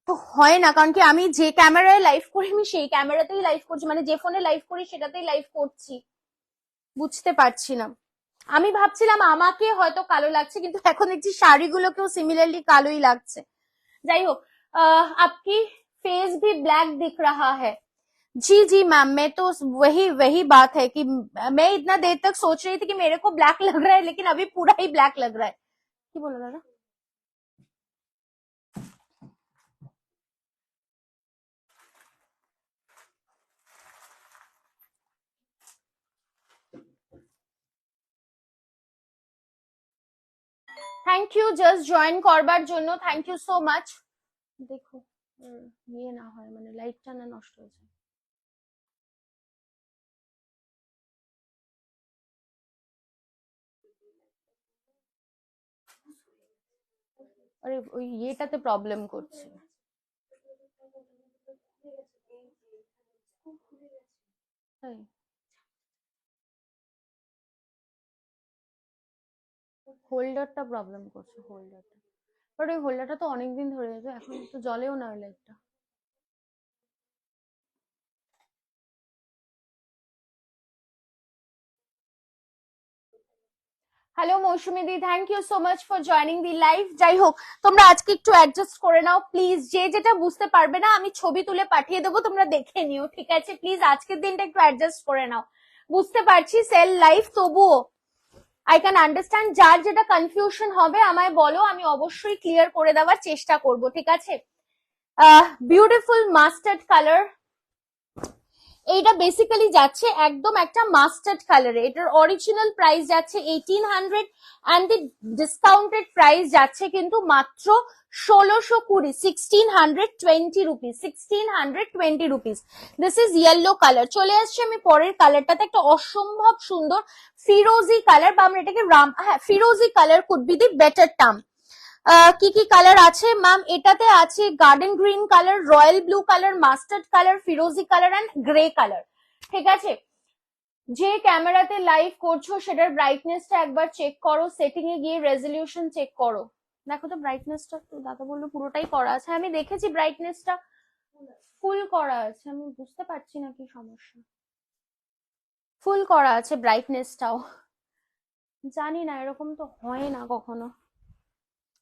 তো হয় না, কারণ কি আমি যে ক্যামেরায় লাইভ করি আমি সেই ক্যামেরাতেই লাইভ করছি, মানে যে ফোনে লাইভ করি সেটাতেই লাইভ করছি, বুঝতে পারছি না। আমি ভাবছিলাম আমাকে হয়তো কালো লাগছে, কিন্তু এখন দেখছি শাড়িগুলোকেও সিমিলারলি কালোই লাগছে। যাই হোক, आपकी फेस भी ब्लैक दिख रहा है। जी जी मैम, मैं तो वही वही बात है कि मैं इतना देर तक सोच रही थी कि मेरे को ब्लैक लग रहा है, लेकिन अभी पूरा ही ब्लैक लग रहा है। কি বলো দাদা? থ্যাংক ইউ জাস্ট জয়েন করবার জন্য, থ্যাংক ইউ সো মাচ। দেখো ইয়ে না হয়, মানে লাইটটা না নষ্ট হয়ে যায়। আরে ওই ইয়েটাতে প্রবলেম করছে। হোল্ডারটা প্রবলেম করছে, হোল্ডারটা, বাট ওই হোল্ডারটা তো অনেকদিন ধরে যেত, এখন তো জ্বলেও না ওই লাইটটা। Hello Mousumi di, thank you so much for joining the live. যাই হোক, তোমরা আজকে একটু অ্যাডজাস্ট করে নাও প্লিজ, যে যেটা বুঝতে পারবে না আমি ছবি তুলে পাঠিয়ে দেবো, তোমরা দেখে নিও, ঠিক আছে? প্লিজ আজকের দিনটা একটু অ্যাডজাস্ট করে নাও। বুঝতে পারছি সেল লাইফ, তবুও আই ক্যান আন্ডারস্ট্যান্ড। যার যেটা কনফিউশন হবে আমায় বলো, আমি অবশ্যই ক্লিয়ার করে দেওয়ার চেষ্টা করব, ঠিক আছে? বিউটিফুল মাস্টার্ড কালার, এইটা বেসিক্যালি যাচ্ছে একদম একটা মাস্টার্ড কালারে। এটার অরিজিনাল প্রাইস যাচ্ছে 1800 অ্যান্ড দি ডিসকাউন্টেড প্রাইস যাচ্ছে কিন্তু মাত্র 1620, 1620 rupees, 1620 rupees. This is yellow colour. চলে আসছে আমি পরের কালারটাতে, একটা অসম্ভব সুন্দর ফিরোজি কালার, বা আমরা এটাকে ফিরোজি colour could be the better term. কি কি কালার আছে ম্যাম? এটাতে আছে garden green colour, royal blue colour, mustard colour, ফিরোজি কালার এন্ড গ্রে কালার, ঠিক আছে? যে ক্যামেরাতে লাইভ করছো সেটার ব্রাইটনেসটা একবার চেক করো, সেটিং এ গিয়ে রেজলিউশন চেক করো। দেখো তো ব্রাইটনেসটা, তো দাদা বললো পুরোটাই করা আছে, আমি দেখেছি ব্রাইটনেসটা ফুল করা আছে, আমি বুঝতে পারছি না কি সমস্যা। ফুল করা আছে ব্রাইটনেসটাও, জানি না, এরকম তো হয় না কখনো।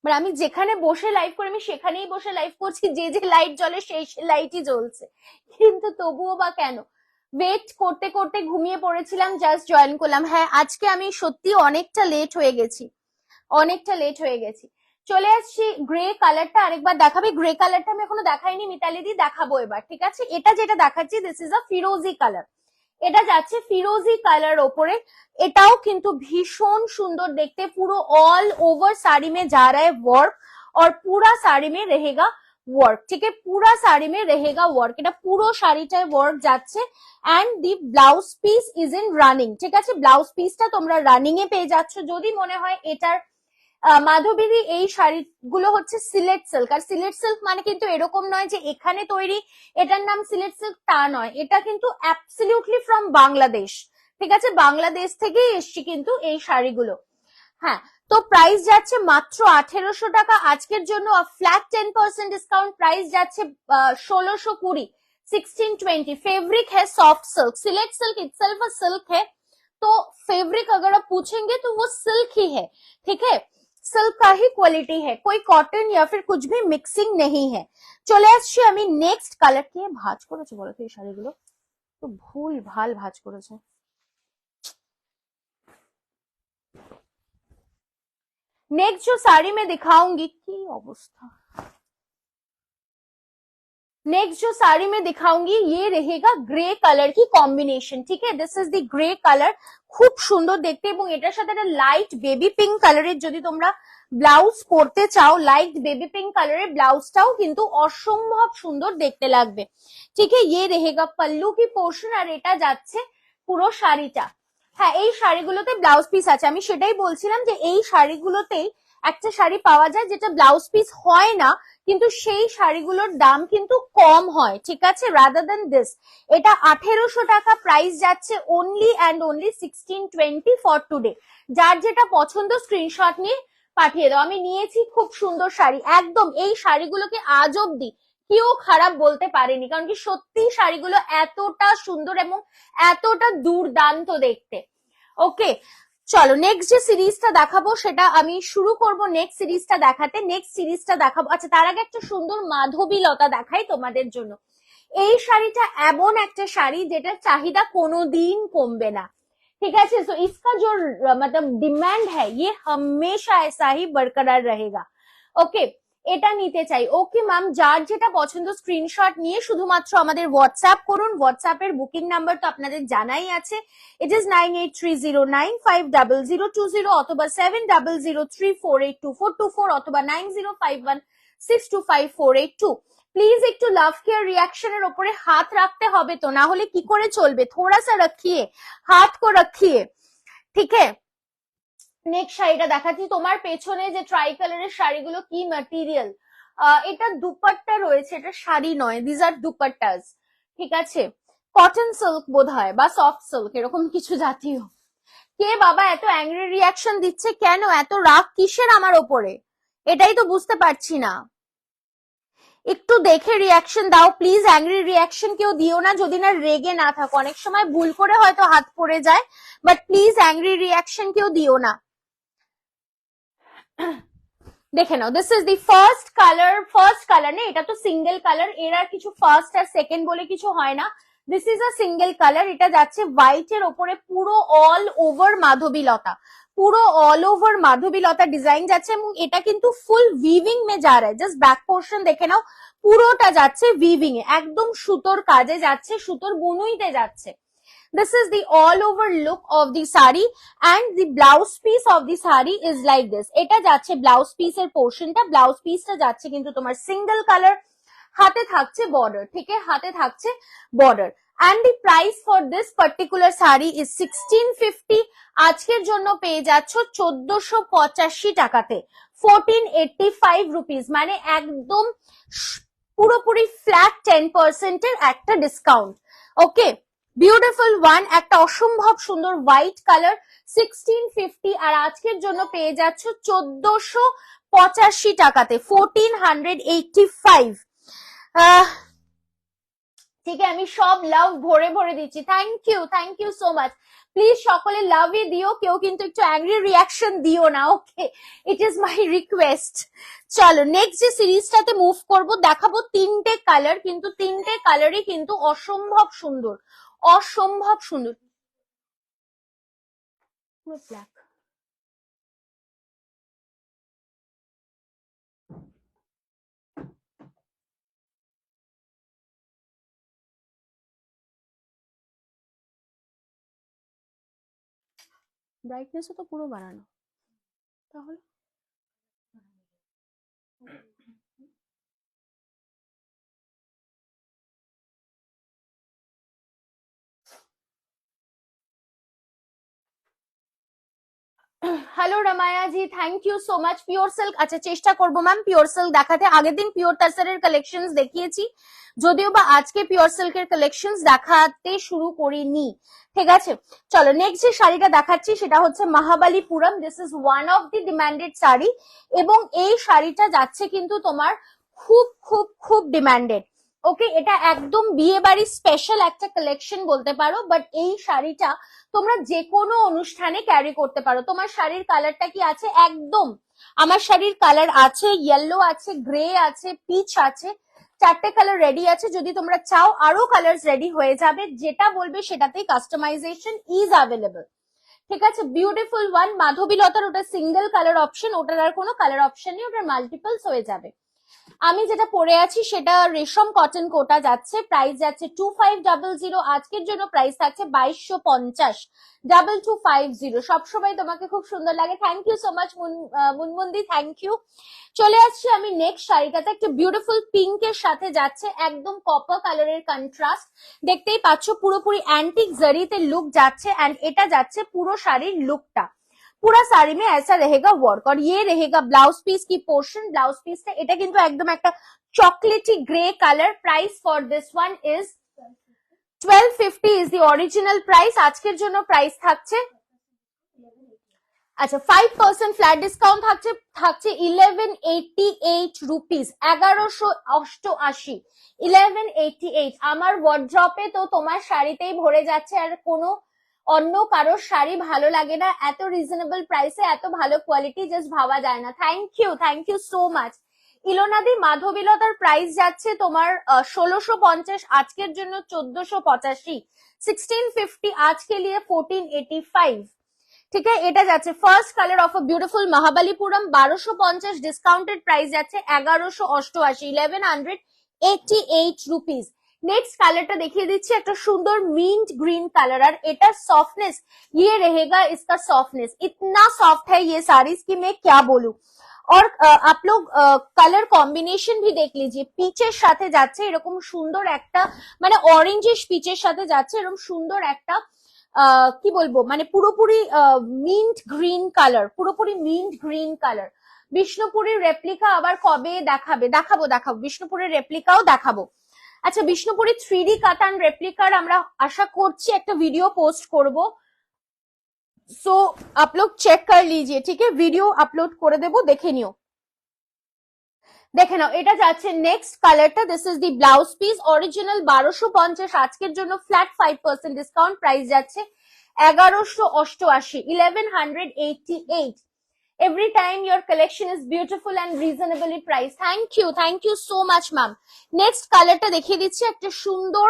মানে আমি যেখানে বসে লাইভ করি আমি সেখানেই বসে লাইভ করছি, যে যে লাইট জ্বলে সেই লাইটই জ্বলছে, কিন্তু তবুও বা কেন? ওয়েট করতে করতে ঘুমিয়ে পড়েছিলাম, জাস্ট জয়েন করলাম। হ্যাঁ, আজকে আমি সত্যি অনেকটা লেট হয়ে গেছি, অনেকটা লেট হয়ে গেছি। চলে আসছি গ্রে কালারটা, আরেকবার দেখাবি? গ্রে কালারটা আমি এখনো দেখাইনি মিতালি দি, দেখাবো এবার, ঠিক আছে? এটা যেটা দেখাচ্ছি দিস ইজ আ ফিরোজি কালার, এটা যাচ্ছে ফিরোজি কালার ওপরে। এটাও কিন্তু ভীষণ সুন্দর দেখতে, পুরো অল ओवर साड़ी में जा रहा है वर्क और पूरा साड़ी में रहेगा वर्क, ठीक है? पूरा साड़ी में रहेगा वर्क, এটা পুরো শাড়িটায় ওয়ার্ক যাচ্ছে। And the blouse piece is in running, ঠিক আছে? ব্লাউজ পিসটা তোমরা রানিং এ পেয়ে যাচ্ছ। যদি মনে হয় এটার মাধবীদি এই শাড়িগুলো হচ্ছে সিলেট সিল্ক, আর সিলেট সিল্ক মানে কিন্তু এরকম নয় যে এখানে তৈরি এটার নাম সিলেট সিল্ক, তা নয়, এটা কিন্তু অ্যাবসলিউটলি ফ্রম বাংলাদেশ, ঠিক আছে? বাংলাদেশ থেকেই এসছি কিন্তু এই শাড়িগুলো। হ্যাঁ, তো প্রাইস যাচ্ছে মাত্র 1800 টাকা আজকের জন্য, ফ্ল্যাট 10% ডিসকাউন্ট, প্রাইস যাচ্ছে 1620, 1620। फैब्रिक है soft silk, Sylhet silk itself a silk है, तो फैब्रिक अगर आप पूछेंगे तो वो सिल्क ही है, ठीक है? सिल्क का ही क्वालिटी है, कोई कॉटन या फिर कुछ भी मिक्सिंग नहीं है। চলে আসছি আমি নেক্সট কালার। কে ভাঁজ করেছে বলো তো এই শাড়িগুলো? তো ভুল ভাল ভাঁজ করেছে। नेक्स्ट जो साड़ी में दिखाऊंगी, की अवस्था, नेक्स्ट जो साड़ी में दिखाऊंगी ये रहेगा ग्रे कलर की कॉम्बिनेशन, ठीक है? This is the grey colour, খুব সুন্দর দেখতে, এবং এটার সাথে একটা লাইট বেবি পিঙ্ক কালারের যদি তোমরা ব্লাউজ পরতে চাও, লাইট বেবি পিঙ্ক কালারের ব্লাউজটাও কিন্তু অসম্ভব সুন্দর দেখতে লাগবে, ঠিক है? ये रहेगा पल्लू की पोर्शन, আর এটা যাচ্ছে পুরো শাড়িটা। হ্যাঁ, এই শাড়িগুলোতে ব্লাউজ পিস আছে, আমি সেটাই বলছিলাম যে এই শাড়িগুলোতেই একটা শাড়ি পাওয়া যায় যেটা ব্লাউজ পিস হয় না, কিন্তু সেই শাড়িগুলোর দাম কিন্তু কম হয়, ঠিক আছে? রাদার দেন দিস, এটা 1800 টাকা প্রাইস যাচ্ছে, only and only 1620 for today. যার যেটা পছন্দ স্ক্রিনশট নিয়ে পাঠিয়ে দাও। আমি নিয়েছি খুব সুন্দর শাড়ি, একদম এই শাড়িগুলোকে আজ অব্দি কেউ খারাপ বলতে পারেনি, কারণ কি সত্যি শাড়িগুলো এতটা সুন্দর এবং এতটা দুর্দান্ত দেখতে। ওকে, চলো নেক্সট যে সিরিজটা দেখাবো সেটা আমি শুরু করব, নেক্সট সিরিজটা দেখাতে। নেক্সট সিরিজটা দেখাবো, আচ্ছা তার আগে একটা সুন্দর মাধবী লতা দেখাই তোমাদের জন্য। এই শাড়িটা এমন একটা শাড়ি যেটার চাহিদা কোনোদিন কমবে না, ठीक है? तो इसका जो मतलब डिमांड है ये हमेशा ऐसा ही बरकरार रहेगा। ओके, এটা নিতে চাই। ওকে ম্যাম, যার যেটা পছন্দ স্ক্রিনশট নিয়ে শুধুমাত্র আমাদের হোয়াটসঅ্যাপ করুন। হোয়াটসঅ্যাপের বুকিং নাম্বার তো আপনাদের জানাই আছে, ইট ইজ 9830950020 অথবা 7003482424 অথবা 9051625482। প্লিজ একটু লাভ কেয়ার রিয়াকশনের ওপরে হাত রাখতে হবে, তো না হলে কি করে চলবে? থোড়া সা রাখিয়ে, হাত কো রাখিয়ে, ঠিক है? নেক্সট শাড়িটা দেখাচ্ছি। তোমার পেছনে যে ট্রাই কালারের শাড়িগুলো কি ম্যাটেরিয়াল, এটা দুপাট্টা রয়েছে, এটা শাড়ি নয়, দিজ আর দুপাট্টাস, ঠিক আছে? কটন সিল্ক বোধ হয় বা সফট সিল্ক এরকম কিছু জাতীয়। কে বাবা এত অ্যাংরি রিয়াকশন দিচ্ছে কেন, এত রাগ কিসের আমার ওপরে, এটাই তো বুঝতে পারছি না। একটু দেখে রিয়াকশন দাও প্লিজ, অ্যাংরি রিয়াকশন কেউ দিও না যদি না রেগে না থাকো, অনেক সময় ভুল করে হয়তো হাত পড়ে যায়, বাট প্লিজ অ্যাংরি রিয়াকশন কেউ দিও না। দেখে নাও, this is the first colour না, এটা তো সিঙ্গেল কালার, এর আর কিছু ফার্স্ট আর সেকেন্ড বলে কিছু হয় না। This is a single colour, এটা যাচ্ছে হোয়াইট এর ওপরে পুরো অল ওভার মাধবীলতা, পুরো অল ওভার মাধবীলতা ডিজাইন যাচ্ছে, এবং এটা কিন্তু ফুল উইভিং মে যা রা, জাস্ট ব্যাক পোর্শন দেখে নাও, পুরোটা যাচ্ছে উইভিং এ, একদম সুতোর কাজে যাচ্ছে, সুতোর বুনুইতে যাচ্ছে। This is the all over look of the sari and the blouse piece of the sari is like this. এটা যাচ্ছে blouse piece এর পোর্শনটা, blouse piece টা যাচ্ছে কিন্তু তোমার সিঙ্গেল কালার, হাতে থাকছে বর্ডার, ঠিক আছে, হাতে থাকছে border. And the price for this particular sari is 1650, আজকের জন্য পেয়ে যাচ্ছ 1485 টাকাতে, 1485 রুপিস, মানে একদম পুরোপুরি ফ্ল্যাট 10% এর একটা ডিসকাউন্ট। ওকে, বিউটিফুল ওয়ান, একটা অসম্ভব সুন্দর হোয়াইট কালার, 1650, আর আজকের জন্য পেয়ে যাচ্ছ 1485 টাকাতে, 1485। ঠিক আছে, আমি সব লাভ ভরে ভরে দিচ্ছি, thank you so much. Please সকলে লাভই দিও, কেউ কিন্তু একটু অ্যাংরি রিয়াকশন দিও না, ওকে, ইট ইজ মাই রিকোয়েস্ট। চলো নেক্সট যে সিরিজটাতে মুভ করব, দেখাবো তিনটে কালার, কিন্তু তিনটে কালারই কিন্তু অসম্ভব সুন্দর, অসম্ভব সুন্দর। পুরো ব্ল্যাক, ব্রাইটনেসও তো পুরো বাড়ানো, তাহলে hello Ramaya ji, thank you so much. Pure silk, আচ্ছা চেষ্টা করবো ম্যাম পিওর সিল্ক দেখাতে, আগের দিন পিওর তাসারের কালেকশন দেখিয়েছি, যদিও বা আজকে পিওর সিল্কের কালেকশন দেখাতে শুরু করিনি, ঠিক আছে। চলো নেক্সট যে শাড়িটা দেখাচ্ছি সেটা হচ্ছে Mahabalipuram, this is one of the demanded sari, এবং এই শাড়িটা যাচ্ছে কিন্তু তোমার খুব খুব খুব ডিমান্ডেড। ওকে, এটা একদম বিয়ে বাড়ির স্পেশাল একটা কালেকশন বলতে পারো, বাট এই শাড়িটা তোমরা যে কোনো অনুষ্ঠানে ক্যারি করতে পারো। তোমার শাড়ির কালারটা কি আছে, একদম আমার শাড়ির কালার আছে, ইয়েলো আছে, গ্রে আছে, পিচ আছে, চারটে কালার রেডি আছে, যদি তোমরা চাও আরো কালার রেডি হয়ে যাবে, যেটা বলবে সেটাতেই কাস্টমাইজেশন ইজ অ্যাভেলেবল, ঠিক আছে। বিউটিফুল ওয়ান, মাধবীলতার ওটা সিঙ্গেল কালার অপশন, ওটার আর কোনো কালার অপশন নেই, ওটার মাল্টিপলস হয়ে যাবে। আমি যেটা পরে আছি সেটা রেশম কটন কোটা যাচ্ছে, প্রাইস যাচ্ছে 2500, আজকের জন্য প্রাইস থাকছে 2250, 2250। সবসময় তোমাকে খুব সুন্দর লাগে, থ্যাংক ইউ সো মাচ মুনমুন্দি, থ্যাংক ইউ। চলে আসছি আমি নেক্সট শাড়িটাতে, একটা বিউটিফুল পিঙ্কের সাথে যাচ্ছে একদম কপার কালারের কন্ট্রাস্ট, দেখতেই পাচ্ছ পুরোপুরি অ্যান্টিক জারিতে লুক যাচ্ছে, এন্ড এটা যাচ্ছে পুরো শাড়ির লুকটা, पूरा साड़ी में ऐसा रहेगा वर्क, और ये रहेगा ब्लाउज पीस की पोर्शन, ब्लाउज पीस টা এটা কিন্তু একদম একটা chocolatey grey colour. Price for this one is 1250 is the original price, আজকের জন্য প্রাইস থাকছে, আচ্ছা 5% ফ্ল্যাট ডিসকাউন্ট থাকছে, 1188 রুপিস, 1188, 1188। আমার ওয়ার্ড্রপে তো তোমার শাড়িতেই ভরে যাচ্ছে, আর কোনো অন্য কারোর শাড়ি ভালো লাগে না, এত রিজনেবল প্রাইসে এত ভালো কোয়ালিটি জাস্ট ভাবা যায় না। Thank you so much. ইলোনাদি, মাধবীলতার প্রাইস যাচ্ছে তোমার 1650, আজকের জন্য 1485, 1650 आज के लिए 1485, ঠিক আছে। এটা যাচ্ছে first colour of a beautiful Mahabalipuram, 1250, discounted price যাচ্ছে 1188, 1188 রুপিস। नेक्स्ट কালারটা দেখিয়ে দিচ্ছি, একটা সুন্দর মিন্ট গ্রিন কালার, আর এটা सॉफ्टनेस ये रहेगा, इसका सॉफ्टनेस इतना सॉफ्ट है ये साड़ीज की मैं क्या बोलूं। और आप लोग কালার কম্বিনেশন भी देख लीजिए, পিচের সাথে যাচ্ছে এরকম সুন্দর একটা, মানে অরেঞ্জিশ পিচের সাথে যাচ্ছে এরকম সুন্দর একটা কি বলবো, মানে পুরোপুরি মিন্ট গ্রিন কালার, পুরোপুরি মিন্ট গ্রিন কালার। বিষ্ণুপুরের রেপ্লিকা আবার কবে দেখাবো, বিষ্ণুপুরের রেপ্লিকাও দেখাবো। আচ্ছা, বিষ্ণুপুরি 3D কাতান রেপ্লিকার আমরা আশা করছি একটা ভিডিও পোস্ট করব, সো आप लोग चेक कर लीजिए, ठीक है? ভিডিও আপলোড করে দেবো, দেখে নিও। দেখে নাও, এটা যাচ্ছে নেক্সট কালারটা। This is the blouse piece, original 1250, আজকের জন্য ফ্ল্যাট 5% ডিসকাউন্ট, প্রাইস যাচ্ছে 1188, 1188। Every time your collection is beautiful and reasonably priced. Thank you so much ma'am. Next কালারটা দেখিয়ে দিচ্ছি, একটা সুন্দর,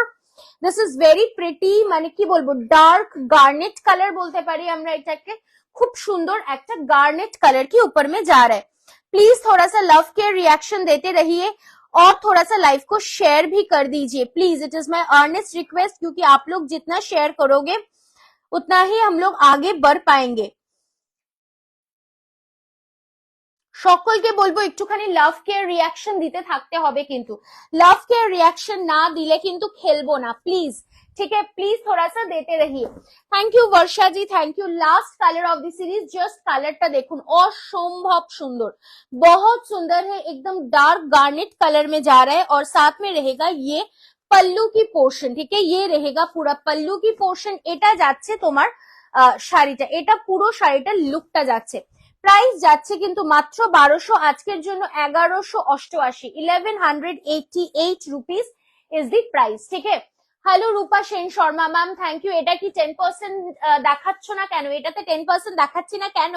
this is very pretty, মানে কি বলবো, ডার্ক গার্নেট কালার বলতে পারি আমরা এটাকে। খুব সুন্দর একটা গার্নেট कलर की ऊपर में जा रहा है। प्लीज थोड़ा सा लव केयर रिएक्शन देते रहिए और थोड़ा सा लाइव को शेयर भी कर दीजिए please, it is my earnest request, क्योंकि आप लोग जितना शेयर करोगे उतना ही हम लोग आगे बढ़ पाएंगे। সকলকে বলবো একটুখানি লাভ কেয়ার রিয়াকশন দিতে থাকতে হবে, কিন্তু লাভ কেয়ার রিয়াকশন না দিলে কিন্তু খেলবো না প্লিজ, ঠিক है? प्लीज थोड़ा सा देते रहिए। Thank you Varsha ji, thank you. Last colour of the series, just कलरটা দেখুন, অসম্ভব সুন্দর, बहुत सुंदर है, एकदम डार्क गार्नेट कलर में जा रहा है और साथ में रहेगा ये पल्लू की पोर्शन, ठीक है? ये रहेगा पूरा पल्लू की पोर्शन। এটা যাচ্ছে তোমার শাড়িটা, এটা পুরো শাড়িটার লুকটা যাচ্ছে। প্রাইস যাচ্ছে কিন্তু মাত্র 1200, আজকের জন্য 1188, 1188 রুপিস ইজ দি প্রাইস, ঠিক है? Hello Rupa Sen Sharma ma'am, thank you. এটা কি 10% দেখাচ্ছ না কেন? এটাতে 10% দেখাচ্ছি না কেন?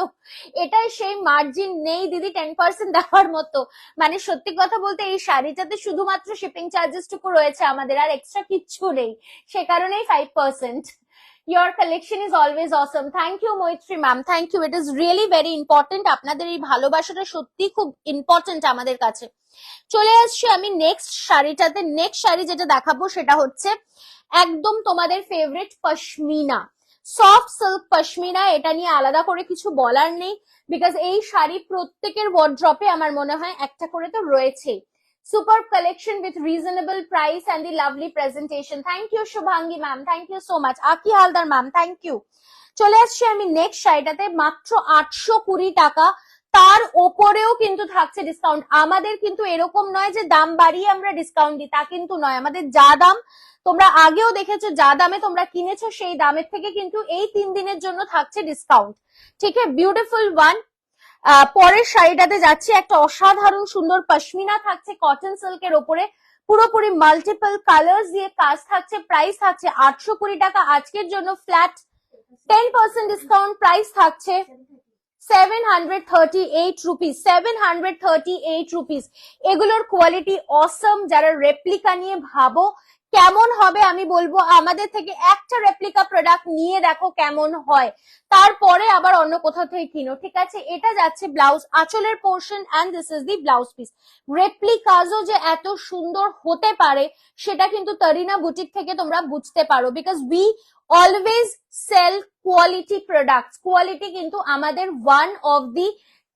এটাই সেই মার্জিন নেই দিদি 10% দেওয়ার মতো। মানে সত্যি কথা বলতে এই শাড়িটাতে শুধুমাত্র শিপিং চার্জেস টুকু রয়েছে আমাদের, আর এক্সট্রা কিচ্ছু নেই, সে কারণেই 5%। Your collection is always awesome. Thank you Moitri ma'am, thank you. It is really very important. আপনাদের এই ভালোবাসাটা সত্যি খুব ইম্পর্টেন্ট আমাদের কাছে। চলে আসছি আমি নেক্সট শাড়িটাতে। নেক্সট শাড়ি যেটা দেখাবো সেটা হচ্ছে একদম তোমাদের favourite pashmina, soft silk pashmina. এটা নিয়ে আলাদা করে কিছু বলার নেই, বিকজ এই শাড়ি প্রত্যেকের ওয়ার্ড্রপে আমার মনে হয় একটা করে তো রয়েছেই। Superb collection with reasonable price and the lovely presentation. Thank you Shubhangi ma'am, thank you so much. Aki Haldar ma'am, thank you. চলে আসছি আমি নেক্সট শাড়িটাতে, মাত্র 820 টাকা, তার ওপরেও কিন্তু থাকছে ডিসকাউন্ট। আমাদের কিন্তু এরকম নয় যে দাম বাড়িয়ে আমরা ডিসকাউন্ট দিই, তা কিন্তু নয়। আমাদের যা দাম তোমরা আগেও দেখেছো, যা দামে তোমরা কিনেছো সেই দামের থেকে কিন্তু এই 3 দিনের জন্য থাকছে ডিসকাউন্ট, ঠিক আছে? Beautiful one. পরের শাড়িটাতে যাচ্ছে, একটা অসাধারণ সুন্দর পশমিনা থাকছে কটন সিল্কের ওপরে, পুরোপুরি মাল্টিপল কালার্স দিয়ে কাজ থাকছে। প্রাইস থাকছে 820 টাকা, আজকের জন্য ফ্ল্যাট 10% ডিসকাউন্ট, প্রাইস থাকছে 738 রুপিস, 738 রুপিস। এগুলোর কোয়ালিটি অসম। যারা রেপ্লিকা নিয়ে ভাবো কেমন হবে, আমি বলবো আমাদের থেকে একটা রেপ্লিকা প্রোডাক্ট নিয়ে দেখো কেমন হয়, তারপরে আবার অন্য কোথাও থেকে কিনো, ঠিক আছে? এটা যাচ্ছে ব্লাউজ, আঁচলের portion, and this is the blouse piece. রেপ্লিকাজও যে এত সুন্দর হতে পারে সেটা কিন্তু তরিনা বুটিক থেকে তোমরা বুঝতে পারো, because we always sell quality products. Quality কিন্তু আমাদের ওয়ান অফ দি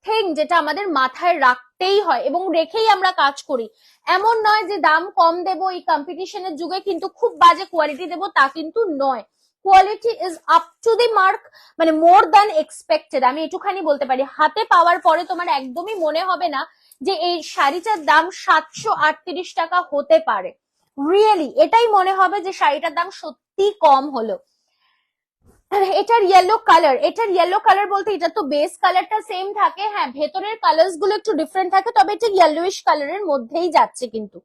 থিং যেটা আমাদের মাথায় রাখতেই হয় এবং রেখেই আমরা কাজ করি। এমন নয় যে দাম কম দেবো এই কম্পিটিশনের যুগে কিন্তু খুব বাজে কোয়ালিটি দেবো, তা কিন্তু নয়। Quality is up to the mark, মানে মোর দ্যান এক্সপেক্টেড, আমি এটুখানি বলতে পারি। হাতে পাওয়ার পরে তোমার একদমই মনে হবে না যে এই শাড়িটার দাম 738 টাকা হতে পারে। রিয়েলি এটাই মনে হবে যে শাড়িটার দাম সত্যি কম হলো। এটার ইয়েলো কালার, এটার ইয়েলো কালার বলতে এটা তো বেস কালারটা সেম থাকে, হ্যাঁ ভেতরের কালার্স গুলো একটু ডিফারেন্ট থাকে, তবে এটা ইয়েলোইশ কালারের মধ্যেই যাচ্ছে। কিন্তু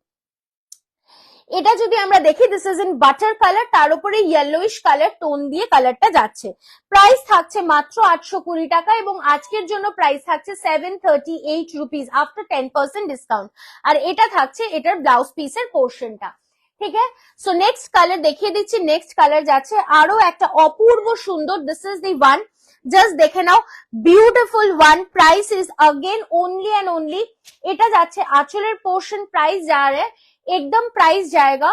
এটা যদি আমরা দেখি, this is in butter colour, তার উপরে ইয়েলোইশ কালার টোন দিয়ে কালারটা যাচ্ছে। প্রাইস থাকছে মাত্র 820 টাকা এবং আজকের জন্য প্রাইস থাকছে 738 রুপিস আফটার 10% ডিসকাউন্ট। আর এটা থাকছে এটার ব্লাউজ পিসের পোর্শনটা, ঠিক আছে? সো নেক্সট কালার দেখিয়ে দিচ্ছি। নেক্সট কালার যাচ্ছে আরো একটা অপূর্ব সুন্দর, this is the one, just দেখে নাও, beautiful one. Price is again only and only, এটা যাচ্ছে আঁচলের পোর্শন। প্রাইস যা রে एकदम प्राइस जाएगा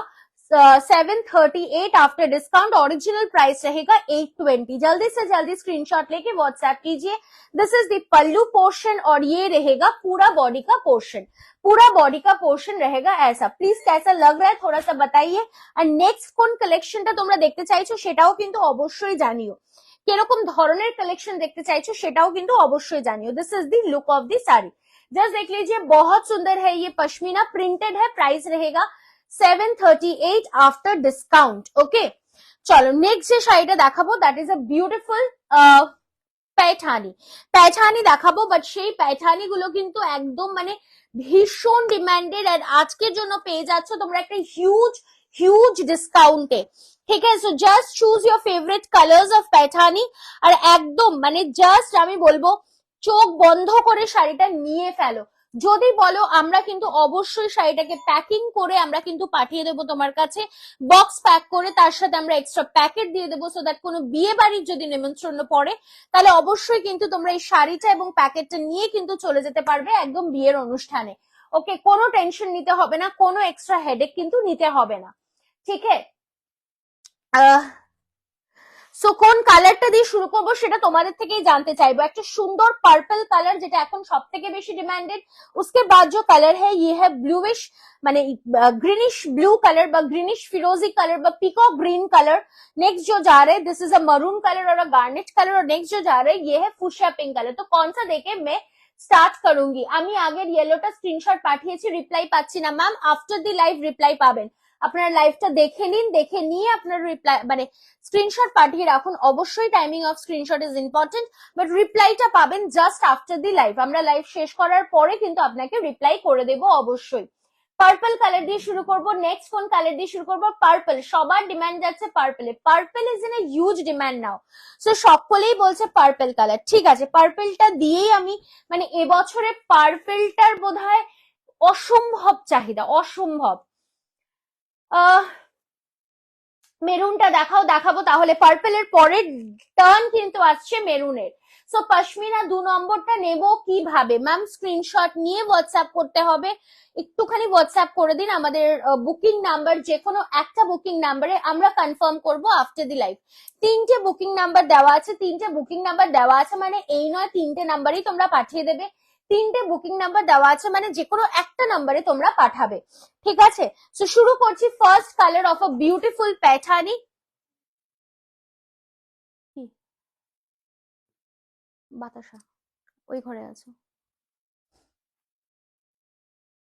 738 आफ्टर डिस्काउंट। ओरिजिनल प्राइस रहेगा 820। जल्दी से जल्दी स्क्रीनशॉट लेके व्हाट्सएप कीजिए। This is the pallu portion और ये रहेगा पूरा बॉडी का पोर्शन, पूरा बॉडी का पोर्शन रहेगा ऐसा। प्लीज कैसा लग रहा है थोड़ा सा बताइए। আর নেক্সট কোন কালেকশনটা তোমরা দেখতে চাইছো সেটাও কিন্তু অবশ্যই জানিও, কিরকম ধরনের কালেকশন দেখতে চাইছো সেটাও কিন্তু অবশ্যই জানিও। This is the look of the sari, just देख लीजिए, बहुत सुंदर है। ये पश्मीना प्रिंटेड है, प्राइस रहेगा 738 আফটার ডিসকাউন্ট। ওকে, চলো নেক্সট যে শাড়িটা দেখাবো দ্যাট ইজ আ বিউটিফুল প্যাঠানি দেখাবো, বাট সেই প্যাঠানি গুলো কিন্তু একদম মানে ভীষণ ডিমান্ডেড, আর আজকের জন্য পেয়ে যাচ্ছ তোমরা একটা হিউজ হিউজ ডিসকাউন্টে। ঠিক আছে, so just choose your favourite colours of Paithani, আর একদম মানে জাস্ট আমি বলবো চোখ বন্ধ করে শাড়িটা নিয়ে ফেলো। যদি বলো আমরা কিন্তু অবশ্যই শাড়িটাকে প্যাকিং করে আমরা কিন্তু পাঠিয়ে দেবো তোমার কাছে, বক্স প্যাক করে, তার সাথে আমরা এক্সট্রা প্যাকেট দিয়ে দেবো, সো দ্যাট কোনো বিয়ে বাড়ির যদি নিমন্ত্রণ পড়ে তাহলে অবশ্যই কিন্তু তোমরা এই শাড়িটা এবং প্যাকেটটা নিয়ে কিন্তু চলে যেতে পারবে একদম বিয়ের অনুষ্ঠানে। ওকে, কোনো টেনশন নিতে হবে না, কোনো এক্সট্রা হেডেক কিন্তু নিতে হবে না। ঠিক আছে, সো কোন কালারটা দিয়ে শুরু করবো সেটা তোমাদের থেকেই জানতে চাইবো। একটা সুন্দর পার্পল কালার যেটা এখন সব থেকে বেশি ডিমান্ডেড। उसके बाद जो कलर है ये है ब्लूइश মানে ग्रीनिश ब्लू कलर বা ग्रीनिश फिरोजी कलर বা पीकॉक ग्रीन कलर। नेक्स्ट जो जा रहा है this is a maroon colour और अ गार्नेट कलर, और नेक्स्ट जो जा रहा है ये है फुशिया पिंक कलर। तो कौन सा देके मैं স্টার্ট করুঙ্গি? আমি আগের ইয়েলোটা স্ক্রিনশট পাঠিয়েছি, রিপ্লাই পাচ্ছি না ma'am. After the live reply পাবেন, আপনারা লাইভটা দেখে নিন, দেখে নিয়ে আপনার রিপ্লাই মানে স্ক্রিনশট পাঠিয়ে রাখুন। অবশ্যই timing of screenshot is important, but রিপ্লাইটা পাবেন জাস্ট আফটার দি লাইভ। আমরা লাইভ শেষ করার পরে কিন্তু আপনাকে রিপ্লাই করে দেবো অবশ্যই। পার্পল কালার দিয়ে শুরু করবো। নেক্সট কোন কালার দিয়ে শুরু করবো? পার্পল, সবার ডিমান্ড যাচ্ছে পার্পলে। Purple is in a huge demand now, so সকলেই বলছে পার্পল কালার। ঠিক আছে, পার্পলটা দিয়েই আমি মানে এবছরে পার্পলটার বোধহয় অসম্ভব চাহিদা, অসম্ভব। মেরুনটা দেখাবো তাহলে। পার্পলের পরের টার্ন কিন্তু আসছে মেরুনের। সো পশমিনা 2 নম্বরটা নেব কিভাবে? ম্যাম স্ক্রিনশট নিয়ে হোয়াটসঅ্যাপ করতে হবে, একটুখানি হোয়াটসঅ্যাপ করে দিন আমাদের বুকিং নাম্বার, যে কোনো একটা বুকিং নাম্বারে আমরা কনফার্ম করব আফটার দি লাইভ। 3টে বুকিং নাম্বার দেওয়া আছে, 3টে বুকিং নাম্বার দেওয়া আছে মানে এই নয় 3টে নাম্বারই তোমরা পাঠিয়ে দেবে, 3টে বুকিং নাম্বার দেওয়া আছে মানে যে কোনো একটা নাম্বারে তোমরা পাঠাবে। ঠিক আছে, সো শুরু করছি। First colour of a beautiful Paithani. বাতাসা ওই ঘরে আছে।